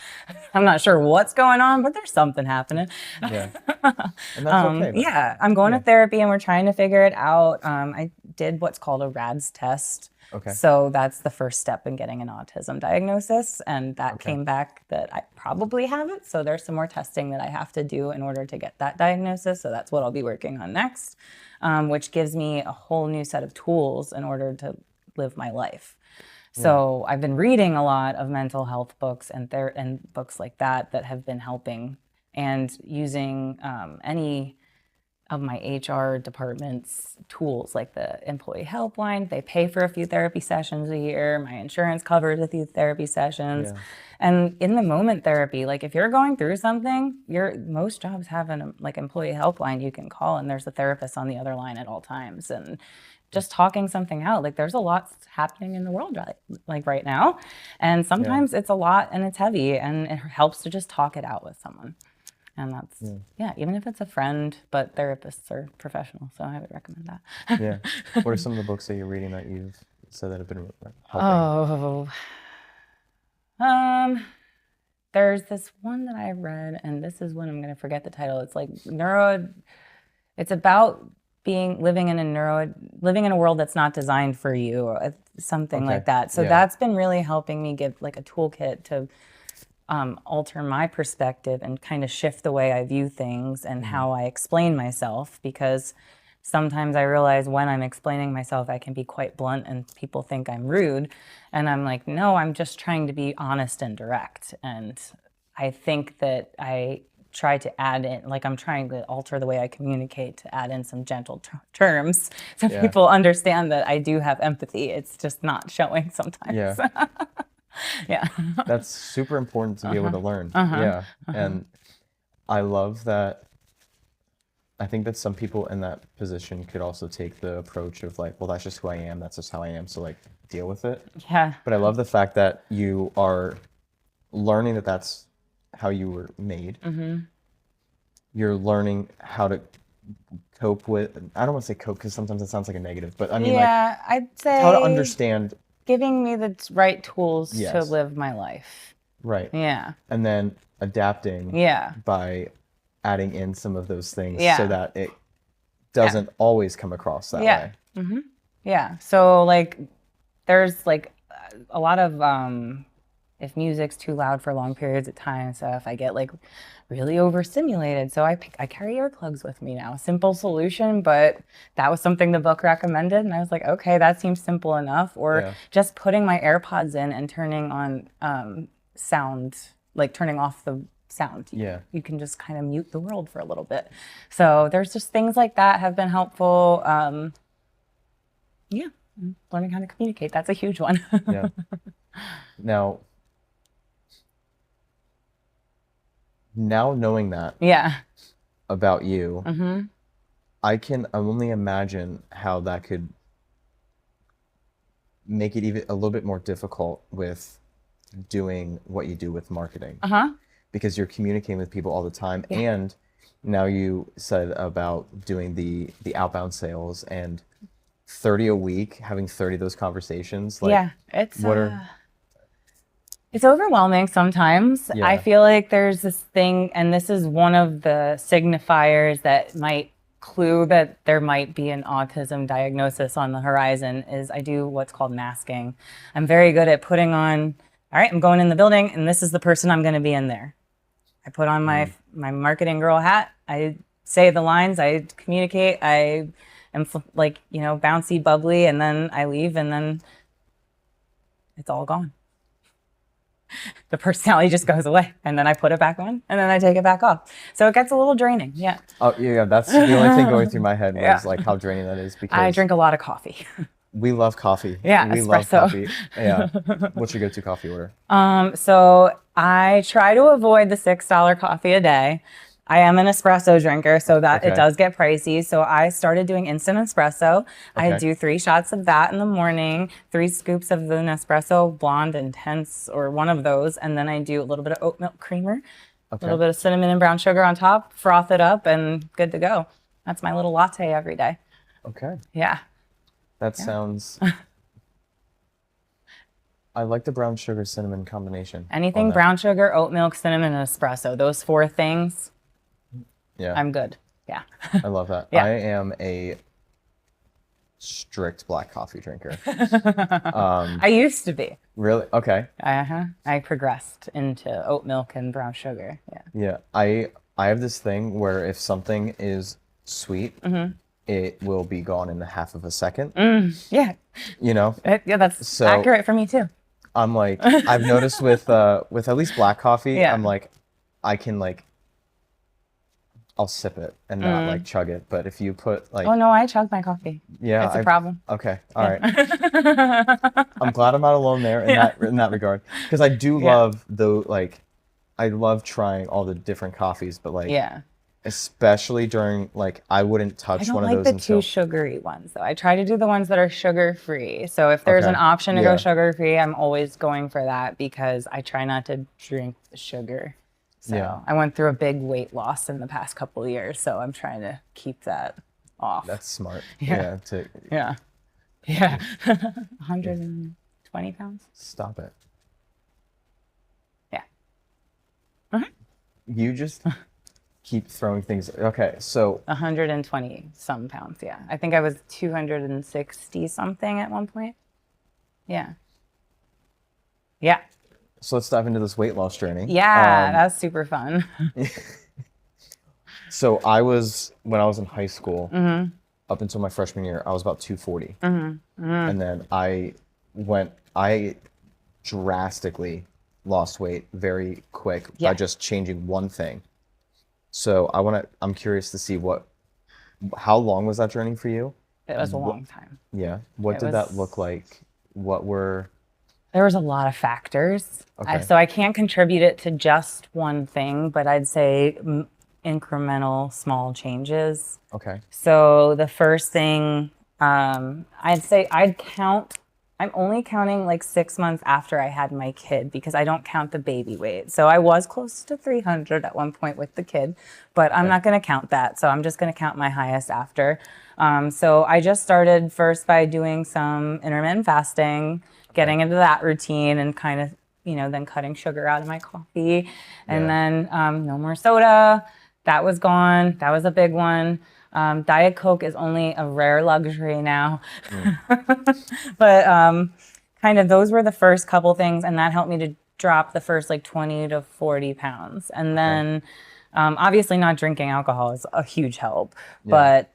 Speaker 2: I'm not sure what's going on, but there's something happening.
Speaker 1: And that's okay.
Speaker 2: I'm going to therapy, and we're trying to figure it out. I did what's called a RADS test. So that's the first step in getting an autism diagnosis, and that came back that I probably have it. So there's some more testing that I have to do in order to get that diagnosis. So that's what I'll be working on next, which gives me a whole new set of tools in order to live my life. So I've been reading a lot of mental health books and books like that have been helping, and using any of my HR department's tools, like the employee helpline. They pay for a few therapy sessions a year. My insurance covers a few therapy sessions. And in the moment therapy, like if you're going through something, most jobs have an employee helpline you can call, and there's a therapist on the other line at all times. And just talking something out, like there's a lot happening in the world right now. And sometimes it's a lot and it's heavy, and it helps to just talk it out with someone. And that's, even if it's a friend, but therapists are professional, so I would recommend that.
Speaker 1: What are some of the books that you're reading that you've said that have been helping?
Speaker 2: There's this one that I read, and this is when I'm going to forget the title. It's like it's about living in a world that's not designed for you, or something like that. So that's been really helping me give like a toolkit to alter my perspective and kind of shift the way I view things and how I explain myself, because sometimes I realize when I'm explaining myself, I can be quite blunt and people think I'm rude. And I'm like, no, I'm just trying to be honest and direct. And I think that I try to add in, like I'm trying to alter the way I communicate to add in some gentle terms so people understand that I do have empathy. It's just not showing sometimes. Yeah.
Speaker 1: That's super important to be able to learn.
Speaker 2: Uh-huh.
Speaker 1: Yeah.
Speaker 2: Uh-huh.
Speaker 1: And I love that. I think that some people in that position could also take the approach of like, well, that's just who I am. That's just how I am. So like deal with it.
Speaker 2: Yeah.
Speaker 1: But I love the fact that you are learning that that's how you were made.
Speaker 2: Mm-hmm.
Speaker 1: You're learning how to cope with, I don't want to say cope because sometimes it sounds like a negative, but I mean
Speaker 2: Yeah, I'd
Speaker 1: like how to
Speaker 2: say
Speaker 1: understand.
Speaker 2: giving me the right tools to
Speaker 1: Yes.
Speaker 2: live my life.
Speaker 1: Right.
Speaker 2: Yeah.
Speaker 1: And then adapting
Speaker 2: Yeah.
Speaker 1: by adding in some of those things
Speaker 2: Yeah.
Speaker 1: so that it doesn't always come across that
Speaker 2: Yeah.
Speaker 1: way.
Speaker 2: Mm-hmm. Yeah. So like there's like a lot of if music's too loud for long periods of time, so if I get like really overstimulated, so I carry earplugs with me now. Simple solution, but that was something the book recommended, and I was like, okay, that seems simple enough. Or
Speaker 1: Yeah.
Speaker 2: just putting my AirPods in and turning on sound, like turning off the sound.
Speaker 1: Yeah.
Speaker 2: You can just kind of mute the world for a little bit. So there's just things like that have been helpful. Yeah, learning how to communicate, that's a huge one.
Speaker 1: Yeah. Now knowing that
Speaker 2: Yeah.
Speaker 1: about you,
Speaker 2: Mm-hmm.
Speaker 1: I can only imagine how that could make it even a little bit more difficult with doing what you do with marketing.
Speaker 2: Uh-huh.
Speaker 1: Because you're communicating with people all the time. And now you said about doing the outbound sales and 30 a week, having 30 of those conversations. Like,
Speaker 2: Yeah, it's overwhelming sometimes.
Speaker 1: Yeah.
Speaker 2: I feel like there's this thing, and this is one of the signifiers that might clue that there might be an autism diagnosis on the horizon, is I do what's called masking. I'm very good at putting on, all right, I'm going in the building and this is the person I'm going to be in there. I put on my marketing girl hat. I say the lines, I communicate, I am like, bouncy, bubbly, and then I leave and then it's all gone. The personality just goes away, and then I put it back on, and then I take it back off. So it gets a little draining. Yeah.
Speaker 1: Oh yeah, that's the only thing going through my head was
Speaker 2: Yeah.
Speaker 1: like how draining that is, because
Speaker 2: I drink a lot of coffee.
Speaker 1: we love coffee.
Speaker 2: Yeah,
Speaker 1: we love
Speaker 2: espresso.
Speaker 1: coffee. Yeah. What's your go-to coffee order?
Speaker 2: So I try to avoid the $6 coffee a day. I am an espresso drinker, so that it does get pricey. So I started doing instant espresso. I do 3 shots of that in the morning, 3 scoops of the Nespresso Blonde Intense, or one of those, and then I do a little bit of oat milk creamer, a little bit of cinnamon and brown sugar on top, froth it up, and good to go. That's my little latte every day.
Speaker 1: Okay.
Speaker 2: Yeah.
Speaker 1: That sounds... I like the brown sugar cinnamon combination.
Speaker 2: Anything brown sugar, oat milk, cinnamon, and espresso. Those 4 things.
Speaker 1: Yeah.
Speaker 2: I'm good. Yeah.
Speaker 1: I love that.
Speaker 2: Yeah.
Speaker 1: I am a strict black coffee drinker.
Speaker 2: I used to be.
Speaker 1: Really? Okay.
Speaker 2: I progressed into oat milk and brown sugar. Yeah.
Speaker 1: Yeah. I have this thing where if something is sweet, it will be gone in the half of a second.
Speaker 2: Yeah.
Speaker 1: You know?
Speaker 2: Yeah, that's accurate for me too.
Speaker 1: I'm like, I've noticed with at least black coffee,
Speaker 2: Yeah.
Speaker 1: I'm like, I can like, I'll sip it and not like chug it. But if you put like,
Speaker 2: Oh no, I chug my coffee.
Speaker 1: yeah,
Speaker 2: It's a problem.
Speaker 1: Okay, all right. I'm glad I'm not alone there in that regard, because I do love I love trying all the different coffees, but like, especially during like, I wouldn't touch one of those
Speaker 2: the
Speaker 1: until
Speaker 2: too sugary ones though. I try to do the ones that are sugar free. So if there's an option to go sugar free, I'm always going for that, because I try not to drink the sugar. So I went through a big weight loss in the past couple of years, so I'm trying to keep that off.
Speaker 1: That's smart.
Speaker 2: Yeah. Yeah. 120 pounds.
Speaker 1: Stop it.
Speaker 2: Yeah.
Speaker 1: You just keep throwing things. Okay, so
Speaker 2: 120 some pounds. Yeah. I think I was 260 something at one point. Yeah. Yeah.
Speaker 1: so let's dive into this weight loss journey.
Speaker 2: Yeah, that's super fun.
Speaker 1: So when I was in high school, up until my freshman year, I was about 240. And then I drastically lost weight very quick by just changing one thing. So I'm curious to see how long was that journey for you?
Speaker 2: It was a long time.
Speaker 1: Yeah. What did that look like? What were
Speaker 2: There was a lot of factors.
Speaker 1: Okay.
Speaker 2: So I can't contribute it to just one thing, but I'd say incremental small changes.
Speaker 1: Okay.
Speaker 2: So the first thing, I'd say I'm only counting like 6 months after I had my kid because I don't count the baby weight. So I was close to 300 at one point with the kid, but I'm not going to count that. So I'm just going to count my highest after. So I just started first by doing some intermittent fasting, getting into that routine and kind of, then cutting sugar out of my coffee. And then no more soda. That was gone. That was a big one. Diet Coke is only a rare luxury now. But kind of those were the first couple things, and that helped me to drop the first like 20 to 40 pounds. And then obviously not drinking alcohol is a huge help. But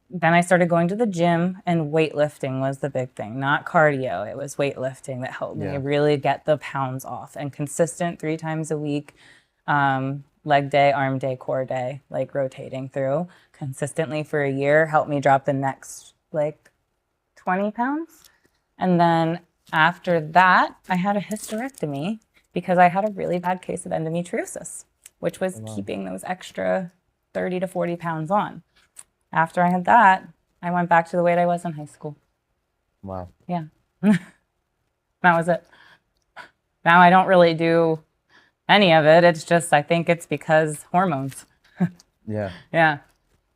Speaker 2: then I started going to the gym, and weightlifting was the big thing, not cardio. It was weightlifting that helped me really get the pounds off, and consistent 3 times a week. Leg day, arm day, core day, like rotating through consistently for a year helped me drop the next like 20 pounds. And then after that, I had a hysterectomy because I had a really bad case of endometriosis, which was keeping those extra 30 to 40 pounds on. After I had that, I went back to the weight I was in high school.
Speaker 1: Wow.
Speaker 2: Yeah. That was it. Now I don't really do any of it. It's just, I think it's because hormones.
Speaker 1: Yeah.
Speaker 2: Yeah.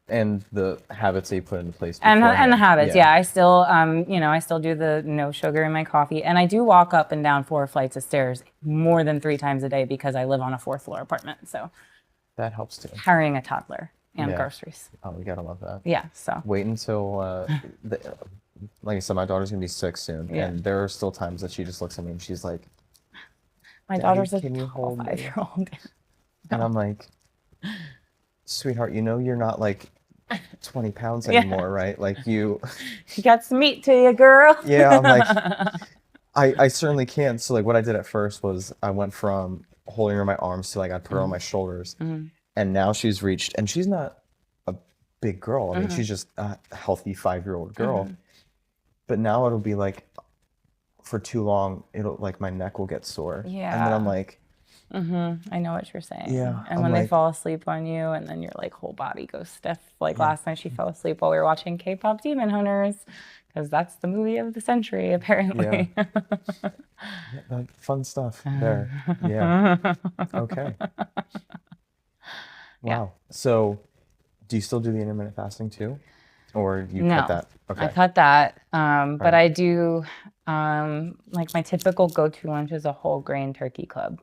Speaker 1: And the habits that you put into place.
Speaker 2: And the habits. Yeah. I still, I still do the no sugar in my coffee, and I do walk up and down 4 flights of stairs more than 3 times a day because I live on a 4th floor apartment. So
Speaker 1: that helps too.
Speaker 2: Carrying a toddler and groceries.
Speaker 1: Oh, we gotta love that.
Speaker 2: Yeah. So
Speaker 1: wait until, like I said, my daughter's gonna be 6 soon, and there are still times that she just looks at me and she's like,
Speaker 2: my daughter's a
Speaker 1: can you hold
Speaker 2: 5-year-old.
Speaker 1: And I'm like, sweetheart, you're not like 20 pounds anymore, right? Like you
Speaker 2: got some meat to you, girl.
Speaker 1: Yeah, I'm like, I certainly can. So like what I did at first was I went from holding her in my arms to like I put her on my shoulders. And now she's reached, and she's not a big girl. I mean, she's just a healthy 5-year-old girl. But now it'll be like, for too long, it'll like my neck will get sore.
Speaker 2: Yeah.
Speaker 1: And then I'm like,
Speaker 2: I know what you're saying.
Speaker 1: Yeah.
Speaker 2: And when they fall asleep on you, and then your like whole body goes stiff. Like last night, she fell asleep while we were watching K-pop Demon Hunters, because that's the movie of the century, apparently.
Speaker 1: Fun stuff there. Yeah. Okay. Wow. So, do you still do the intermittent fasting too, or you cut that? Okay.
Speaker 2: I cut that, but I do like my typical go-to lunch is a whole grain turkey club.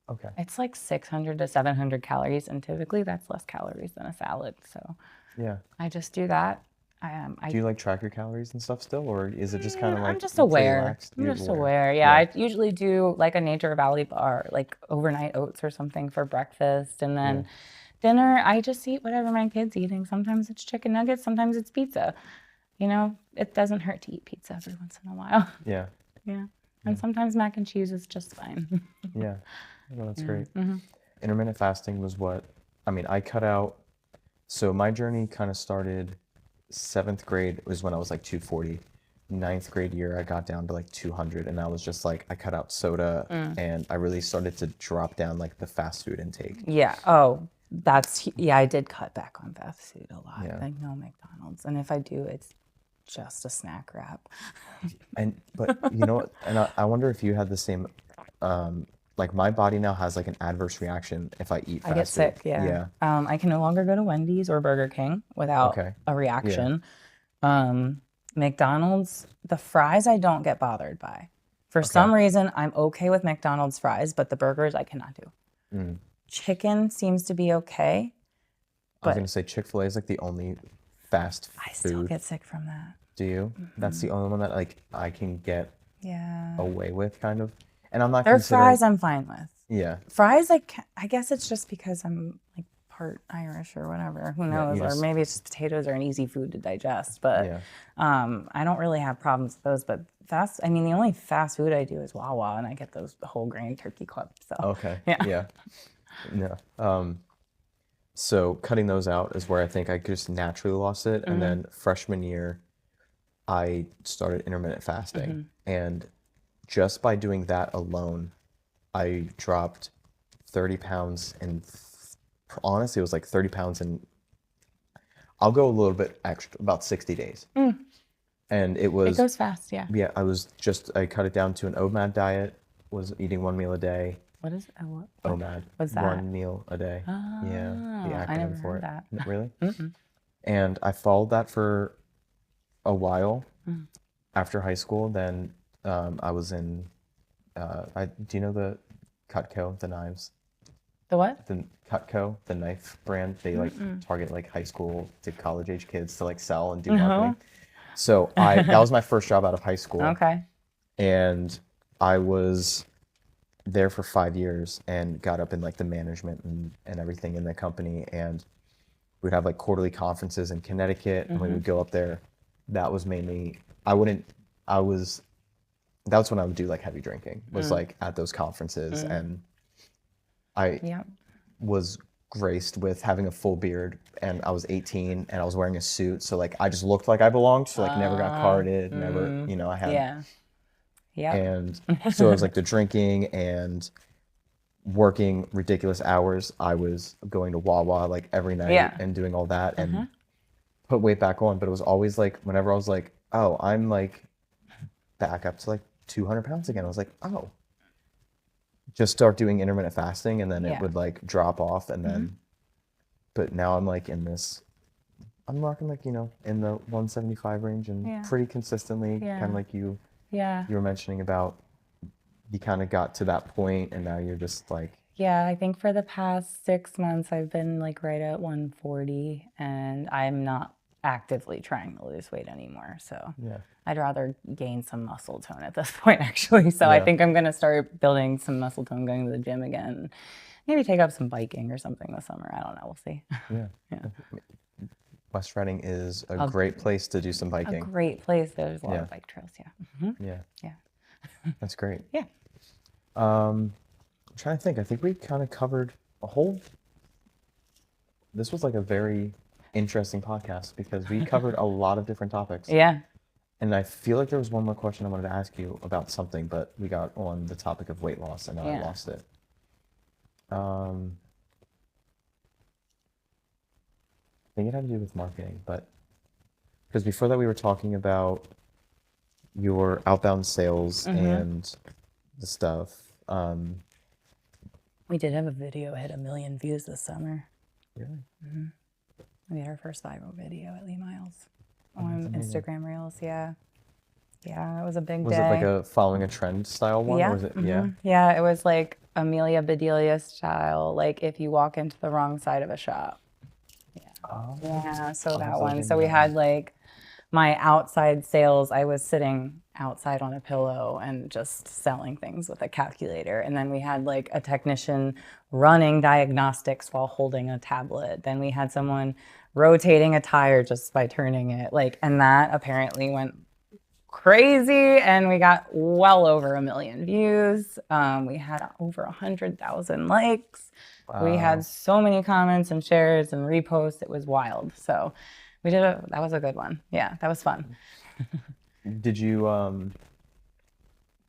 Speaker 1: Okay.
Speaker 2: It's like 600 to 700 calories, and typically that's less calories than a salad. So I just do that.
Speaker 1: Do you like track your calories and stuff still, or is it just kind of like
Speaker 2: I'm just aware.
Speaker 1: relaxed?
Speaker 2: I'm just aware. Yeah, I usually do like a Nature Valley bar, like overnight oats or something for breakfast, and then dinner I just eat whatever my kid's eating. Sometimes it's chicken nuggets, sometimes it's pizza. It doesn't hurt to eat pizza every once in a while.
Speaker 1: Yeah.
Speaker 2: Yeah. And sometimes mac and cheese is just fine.
Speaker 1: Yeah. Well, that's great. Intermittent fasting was I cut out, so my journey kind of started 7th grade was when I was like 240. 9th grade year, I got down to like 200, and I was just like, I cut out soda, and I really started to drop down like the fast food intake.
Speaker 2: Yeah. Oh, I did cut back on fast food a lot.
Speaker 1: Yeah.
Speaker 2: Like no McDonald's. And if I do, it's just a snack wrap.
Speaker 1: But you know what? And I wonder if you had the same, like my body now has like an adverse reaction if I eat fast food.
Speaker 2: I get sick, yeah. I can no longer go to Wendy's or Burger King without a reaction. McDonald's, the fries I don't get bothered by. For some reason, I'm okay with McDonald's fries, but the burgers I cannot do. Chicken seems to be okay.
Speaker 1: I was going to say Chick-fil-A is like the only fast food.
Speaker 2: I still get sick from that.
Speaker 1: Do you? That's the only one that like I can get away with, kind of. And I'm not
Speaker 2: fries I'm fine with.
Speaker 1: Yeah.
Speaker 2: Fries, I guess it's just because I'm like part Irish or whatever. Who knows? Or maybe it's just potatoes are an easy food to digest. But I don't really have problems with those. But the only fast food I do is Wawa, and I get those whole grain turkey club. So
Speaker 1: okay. Yeah. So cutting those out is where I think I just naturally lost it. And then freshman year, I started intermittent fasting. And just by doing that alone, I dropped 30 pounds and honestly, it was like 30 pounds and I'll go a little bit extra, about 60 days. And it
Speaker 2: It goes fast, yeah.
Speaker 1: yeah, I cut it down to an OMAD diet, was eating 1 meal a day.
Speaker 2: What is what?
Speaker 1: OMAD.
Speaker 2: What's that?
Speaker 1: 1 meal a day. Yeah, the
Speaker 2: I
Speaker 1: acronym
Speaker 2: never
Speaker 1: for
Speaker 2: heard
Speaker 1: it.
Speaker 2: that.
Speaker 1: Really? And I followed that for a while after high school. Then I was in, do you know the Cutco, the knives?
Speaker 2: The what?
Speaker 1: The Cutco, the knife brand. They like target like high school to college age kids to like sell and do marketing. So that was my first job out of high school.
Speaker 2: Okay.
Speaker 1: And I was there for 5 years and got up in like the management and everything in the company. And we'd have like quarterly conferences in Connecticut and we would go up there. That was mainly, that's when I would do like heavy drinking, was like at those conferences. And I was graced with having a full beard, and I was 18 and I was wearing a suit. So like I just looked like I belonged. So like never got carded, never, you know, I had.
Speaker 2: Yeah.
Speaker 1: And so it was like the drinking and working ridiculous hours. I was going to Wawa like every night and doing all that and put weight back on. But it was always like, whenever I was like, oh, I'm like back up to like 200 pounds again. I was like, oh, just start doing intermittent fasting and then it would like drop off. And then, but now I'm like I'm rocking like, you know, in the 175 range and pretty consistently, kind of like you were mentioning about, you kind of got to that point and now you're just like.
Speaker 2: Yeah, I think for the past 6 months, I've been like right at 140 and I'm not actively trying to lose weight anymore. So I'd rather gain some muscle tone at this point, actually. So I think I'm going to start building some muscle tone, going to the gym again. Maybe take up some biking or something this summer. I don't know. We'll see.
Speaker 1: West Reading is a great place to do some biking.
Speaker 2: A great place. There's a lot of bike trails.
Speaker 1: Yeah. That's great.
Speaker 2: Yeah.
Speaker 1: I'm trying to think. I think we kind of covered this was like a very interesting podcast because we covered a lot of different topics.
Speaker 2: Yeah.
Speaker 1: And I feel like there was one more question I wanted to ask you about something, but we got on the topic of weight loss and I lost it. I think it had to do with marketing, but because before that we were talking about your outbound sales and the stuff.
Speaker 2: We did have a video hit 1 million views this summer.
Speaker 1: Really?
Speaker 2: We had our first viral video at Myles on Instagram Reels. Yeah, it was a big day.
Speaker 1: Was it like a following a trend style one?
Speaker 2: Yeah.
Speaker 1: Or was it,
Speaker 2: Yeah, it was like Amelia Bedelia style, like if you walk into the wrong side of a shop. Yeah, so that one. So we had like my outside sales. I was sitting outside on a pillow and just selling things with a calculator. And then we had like a technician running diagnostics while holding a tablet. Then we had someone rotating a tire just by turning it. And that apparently went crazy. And we got well over 1 million views. We had over 100,000 likes. Wow. We had so many comments and shares and reposts. It was wild. So that was a good one. Yeah, that was fun.
Speaker 1: Did you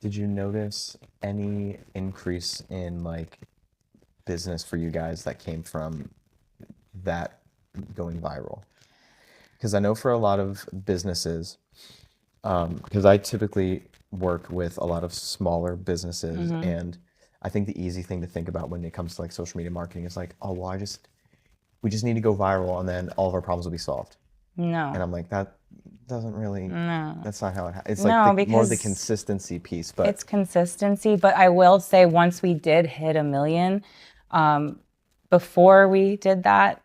Speaker 1: notice any increase in like business for you guys that came from that going viral? Because I know for a lot of businesses, because I typically work with a lot of smaller businesses, and I think the easy thing to think about when it comes to like social media marketing is like, oh, well, we just need to go viral and then all of our problems will be solved.
Speaker 2: No.
Speaker 1: And I'm like, that doesn't really, that's not how it happens. It's
Speaker 2: no,
Speaker 1: like more the consistency piece. But
Speaker 2: it's consistency. But I will say once we did hit 1 million, before we did that,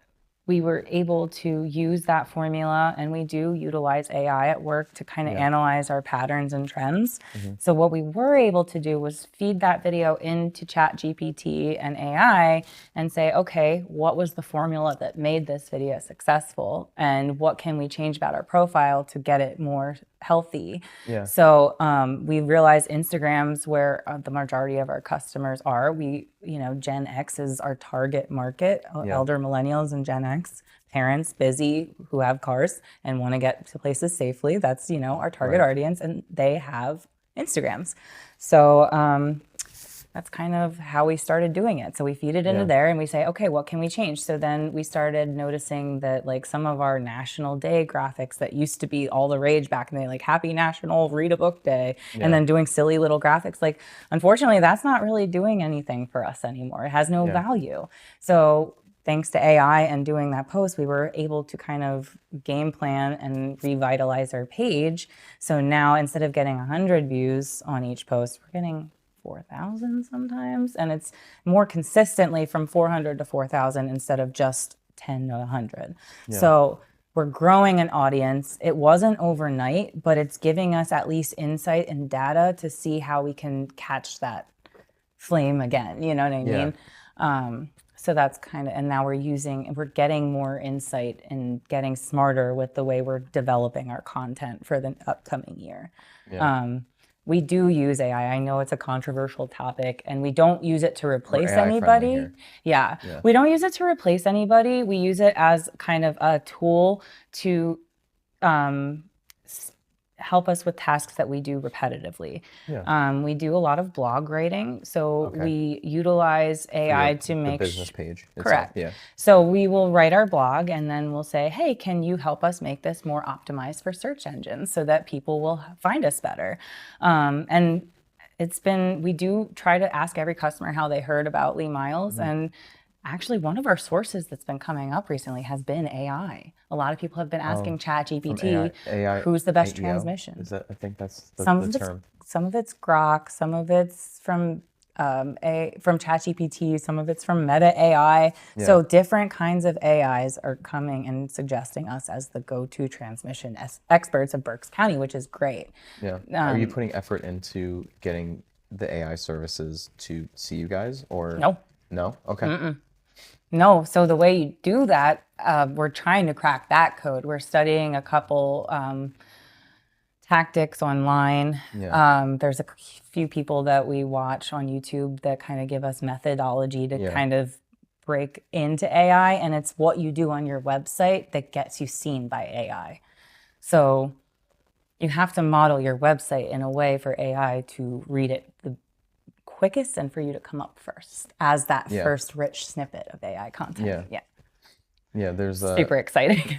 Speaker 2: we were able to use that formula, and we do utilize AI at work to kind of analyze our patterns and trends. So what we were able to do was feed that video into ChatGPT and AI and say, okay, what was the formula that made this video successful, and what can we change about our profile to get it more healthy? So we realized Instagram's where the majority of our customers are. Gen X is our target market, elder millennials and Gen X, parents busy who have cars and want to get to places safely. That's, our target audience, and they have Instagrams. So that's kind of how we started doing it. So we feed it into there and we say, okay, what can we change? So then we started noticing that like some of our National Day graphics that used to be all the rage back in the day, like Happy National Read a Book Day, and then doing silly little graphics, like unfortunately that's not really doing anything for us anymore. It has no value. So thanks to AI and doing that post, we were able to kind of game plan and revitalize our page. So now instead of getting 100 views on each post, we're getting 4,000 sometimes, and it's more consistently from 400 to 4,000 instead of just 10 to 100. So we're growing an audience. It wasn't overnight, but it's giving us at least insight and data to see how we can catch that flame again. You know what I mean? So that's kind of, and now we're getting more insight and getting smarter with the way we're developing our content for the upcoming year. We do use AI. I know it's a controversial topic, and we don't use it to replace anybody. We don't use it to replace anybody. We use it as kind of a tool to help us with tasks that we do repetitively. We do a lot of blog writing, so we utilize AI to make
Speaker 1: the business page.
Speaker 2: Correct. So we will write our blog, and then we'll say, hey, can you help us make this more optimized for search engines so that people will find us better? And we do try to ask every customer how they heard about Myles, and actually, one of our sources that's been coming up recently has been AI. A lot of people have been asking ChatGPT, who's the best transmission?
Speaker 1: I think that's the term.
Speaker 2: Some of it's Grok, some of it's from ChatGPT, some of it's from Meta AI. So different kinds of AIs are coming and suggesting us as the go-to transmission experts of Berks County, which is great.
Speaker 1: Are you putting effort into getting the AI services to see you guys, or no? Okay.
Speaker 2: No, so the way you do that, we're trying to crack that code. We're studying a couple tactics online. There's a few people that we watch on YouTube that kind of give us methodology to kind of break into AI, and it's what you do on your website that gets you seen by AI. So you have to model your website in a way for AI to read it the quickest and for you to come up first as that first rich snippet of AI content.
Speaker 1: There's
Speaker 2: super exciting.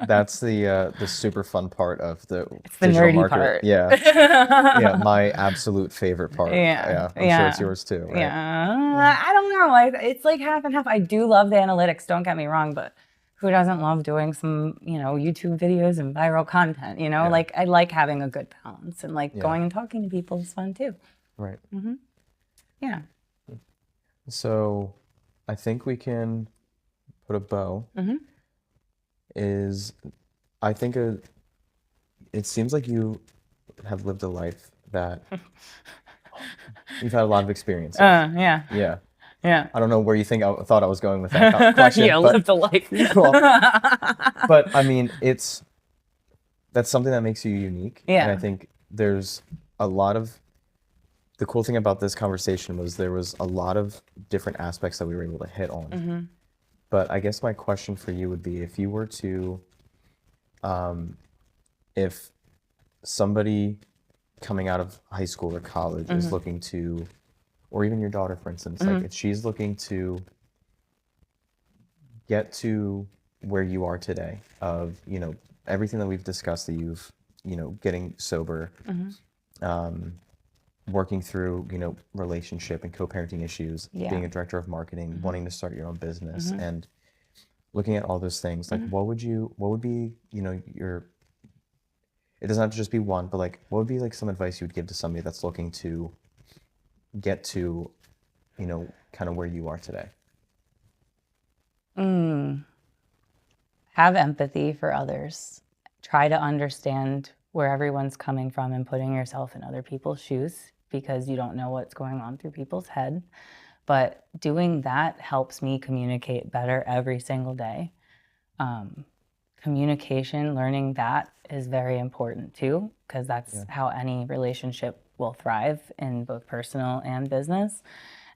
Speaker 1: That's the super fun part of the
Speaker 2: it's the
Speaker 1: digital
Speaker 2: nerdy
Speaker 1: part. My absolute favorite part. I'm sure it's yours too, right?
Speaker 2: I don't know, it's like half and half. I do love the analytics, don't get me wrong, but who doesn't love doing some YouTube videos and viral content? Like I like having a good balance, and like going and talking to people is fun too.
Speaker 1: Right. So I think we can put a bow. It seems like you have lived a life that you've had a lot of experience. I don't know where you thought I was going with that question.
Speaker 2: Lived a life.
Speaker 1: But I mean, that's something that makes you unique. And I think there's a lot of, the cool thing about this conversation was there was a lot of different aspects that we were able to hit on. But I guess my question for you would be, if you were to, if somebody coming out of high school or college is looking to, or even your daughter, for instance, like if she's looking to get to where you are today, of, everything that we've discussed, that you've, getting sober, working through, relationship and co-parenting issues, being a director of marketing, wanting to start your own business, and looking at all those things, like what would be, your, it doesn't have to just be one, but like, what would be like some advice you would give to somebody that's looking to get to, kind of where you are today?
Speaker 2: Have empathy for others. Try to understand where everyone's coming from and putting yourself in other people's shoes, because you don't know what's going on through people's head. But doing that helps me communicate better every single day. Communication, learning that is very important too, because that's how any relationship will thrive in both personal and business.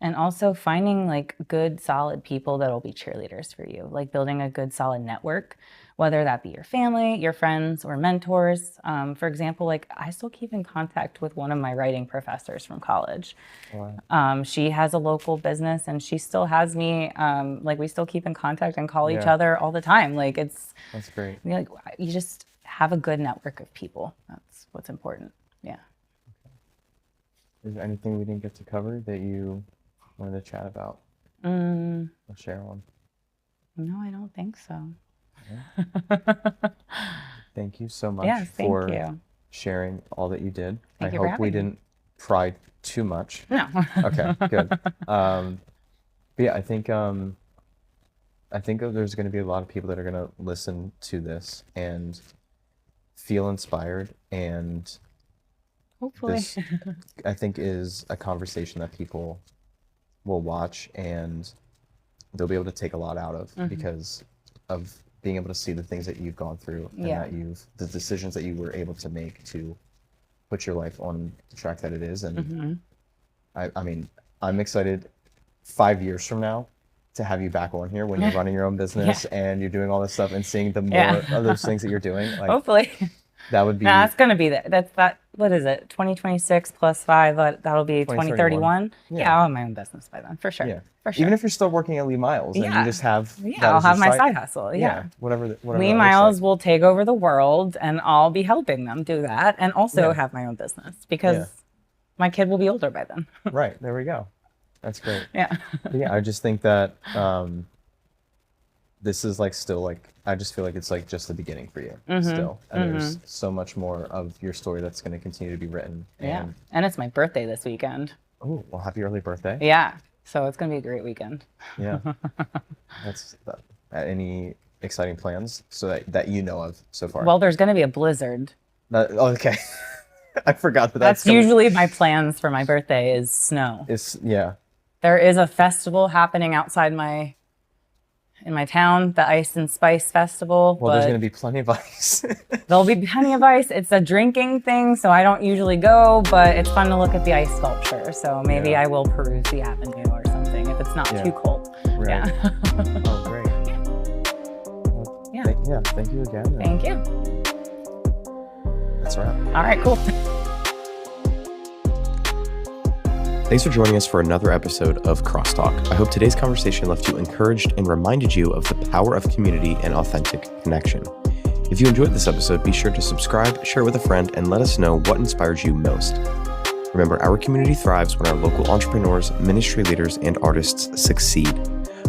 Speaker 2: And also finding like good, solid people that will be cheerleaders for you, like building a good, solid network, whether that be your family, your friends, or mentors. For example, like I still keep in contact with one of my writing professors from college.
Speaker 3: Wow.
Speaker 2: She has a local business and she still has me, like we still keep in contact and call each
Speaker 3: Yeah.
Speaker 2: other all the time. Like
Speaker 3: That's great.
Speaker 2: you know, like you just have a good network of people. That's what's important. Yeah.
Speaker 3: Is there anything we didn't get to cover that you wanted to chat about
Speaker 2: Mm,
Speaker 3: or share on?
Speaker 2: no, I don't think so.
Speaker 3: Thank you so much
Speaker 2: Yes, thank
Speaker 3: for
Speaker 2: you.
Speaker 3: sharing all that you did.
Speaker 2: Thank
Speaker 3: I
Speaker 2: you for
Speaker 3: hope we
Speaker 2: having me.
Speaker 3: didn't pry too much.
Speaker 2: No.
Speaker 3: Okay, good. But yeah, I think there's going to be a lot of people that are going to listen to this and feel inspired, and
Speaker 2: Hopefully.
Speaker 3: this I think is a conversation that people will watch and they'll be able to take a lot out of because of being able to see the things that you've gone through and
Speaker 2: Yeah.
Speaker 3: that the decisions that you were able to make to put your life on the track that it is. And I mean, I'm excited 5 years from now to have you back on here when you're running your own business and you're doing all this stuff and seeing the more
Speaker 2: Yeah.
Speaker 3: of those things that you're doing. Like
Speaker 2: Hopefully.
Speaker 3: that would be
Speaker 2: No, it's going to be that. What is it? 2026 plus 5. That'll be
Speaker 3: 2031.
Speaker 2: 2031. Yeah, I'll have my own business by then, for sure.
Speaker 3: yeah.
Speaker 2: For sure.
Speaker 3: Even if you're still working at Lee Myles and you
Speaker 2: Yeah.
Speaker 3: just have
Speaker 2: Yeah,
Speaker 3: that
Speaker 2: I'll
Speaker 3: as your
Speaker 2: have my side hustle. Yeah.
Speaker 3: whatever
Speaker 2: Lee
Speaker 3: that looks like.
Speaker 2: Myles will take over the world and I'll be helping them do that and also
Speaker 3: Yeah.
Speaker 2: have my own business because my kid will be older by then.
Speaker 3: Right, there we go. That's great.
Speaker 2: Yeah.
Speaker 3: But yeah, I just think that this is like still like I just feel like it's like just the beginning for you still, and there's so much more of your story that's going to continue to be written.
Speaker 2: Yeah.
Speaker 3: And
Speaker 2: And it's my birthday this weekend.
Speaker 3: oh, well, happy early birthday!
Speaker 2: Yeah. So it's going to be a great weekend.
Speaker 3: Yeah, that's that. Any exciting plans that you know of so far?
Speaker 2: Well, there's going to be a blizzard.
Speaker 3: Okay, I forgot that.
Speaker 2: That's
Speaker 3: coming.
Speaker 2: usually my plans for my birthday is snow.
Speaker 3: Yeah.
Speaker 2: There is a festival happening outside in my town, the Ice and Spice Festival.
Speaker 3: Well, there's
Speaker 2: but
Speaker 3: going to be plenty of ice.
Speaker 2: there'll be plenty of ice. It's a drinking thing, so I don't usually go, but it's fun to look at the ice sculpture. So maybe
Speaker 3: Yeah.
Speaker 2: I will peruse the avenue or something if it's not
Speaker 3: Yeah.
Speaker 2: too cold.
Speaker 3: Right.
Speaker 2: Yeah.
Speaker 3: Oh, great. Well,
Speaker 2: Yeah.
Speaker 3: Thank you again. and
Speaker 2: Thank you.
Speaker 3: That's a wrap.
Speaker 2: All right, cool.
Speaker 1: Thanks for joining us for another episode of Crosstalk. I hope today's conversation left you encouraged and reminded you of the power of community and authentic connection. If you enjoyed this episode, be sure to subscribe, share it with a friend, and let us know what inspires you most. Remember, our community thrives when our local entrepreneurs, ministry leaders, and artists succeed.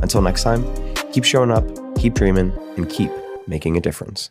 Speaker 1: Until next time, keep showing up, keep dreaming, and keep making a difference.